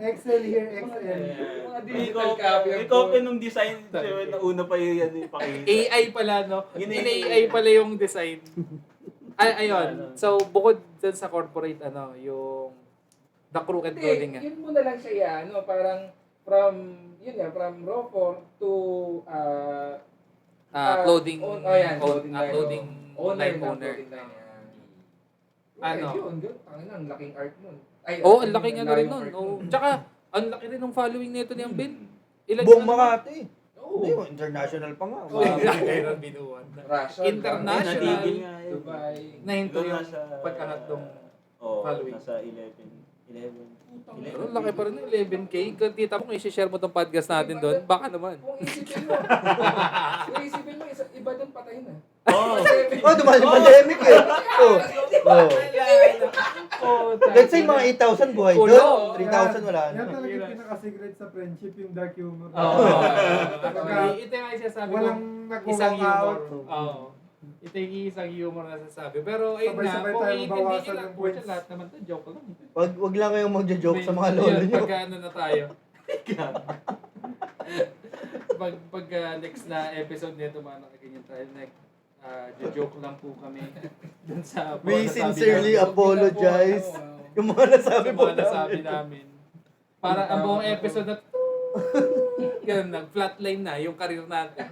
Excel here, XL. Mga May digital copy. May copy nung design. Nauna pa yung yan yung pakita. AI pala, no? Yun In-AI pala yung design. Ayun. So, bukod dun sa corporate, yung The Crooked Clothing Hindi, nga. yun mo na lang siya, from Rofor to, Clothing. yan, clothing line. Clothing line ng owner. clothing line, yan. Ano? Yun, tangina, ang laking art nun. Ang laking ano rin layong nun. art Oh. Tsaka, ang laki rin ng following nito ni Ambin. Ilan Buong yun? Makati. Oo. Hindi mo, international pa nga. Kaya binuwan. Russia, International. Natigil nga yun. Dubai. Nahinto Doon yung nasa- pag-angat ng Oo, following. nasa 11. Pero laki pa rin ng 11K. Kung tita mo kung i-share mo tong podcast natin doon, baka naman. Kung isipin mo, iba doon patay na. Oo. Oh, dumaan yung pandemic eh. Oh. Let's say mga 8,000 buhay Kulo. doon. 3,000 wala Yan na. talaga yung pinaka-secret sa friendship, yung dark humor. Actually, ito yung isasabi ko. Walang Isang humor. nag-walk out. Oo. Ito yung isang humor na sasabi. Pero ayun nga, Sabay-sabay kung tayong iintindihin bawasan lang ng po siya, points. lahat naman to joke lang. Wag lang kayong magja-joke sa mga lolo Yun, nyo. Pagka ano na tayo. pag next na episode nito, mga nakikinyan tayo, joke lang po kami dun sa We nasabi sincerely namin. apologize. Yung mga nasabi Sa po mga nasabi namin. Para ang buong episode na ganun, nag-flatline na yung career natin.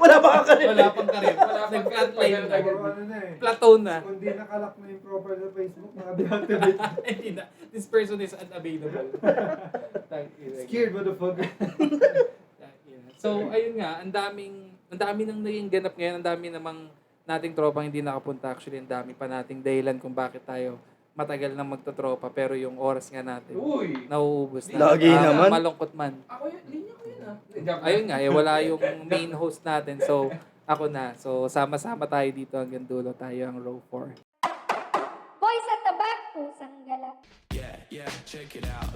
Wala pa ka rin. Wala pang career. Nag-flatline na. Puro ano na eh. Plateau na. Kung di nakalak na yung profile sa Facebook, naka-deactivate. Hindi na. This person is unavailable. Scared motherfucker. So, ayun nga, ang dami nang naging ganap ngayon, ang dami namang nating tropang hindi nakapunta. Actually, ang dami pa nating dahilan kung bakit tayo matagal nang magtotropa, pero yung oras nga natin, Uy! nauubos na. Lagi naman. Malungkot man. Ako yun, linya ko yun ah. Ayun nga, wala yung main host natin. So, ako na. So, sama-sama tayo dito hanggang dulo. Tayo ang row 4. Boy sa tabak, pusang gala. Yeah, check it out.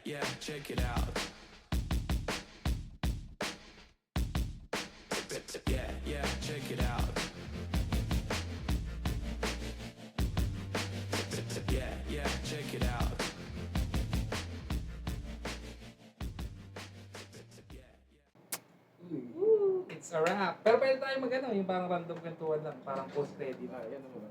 Yeah, check it out. Yeah, check it out. Yeah, check it out. It's a wrap. Pero pwede tayo yung parang random kwentuhan lang. Parang post-ready na. Yan naman.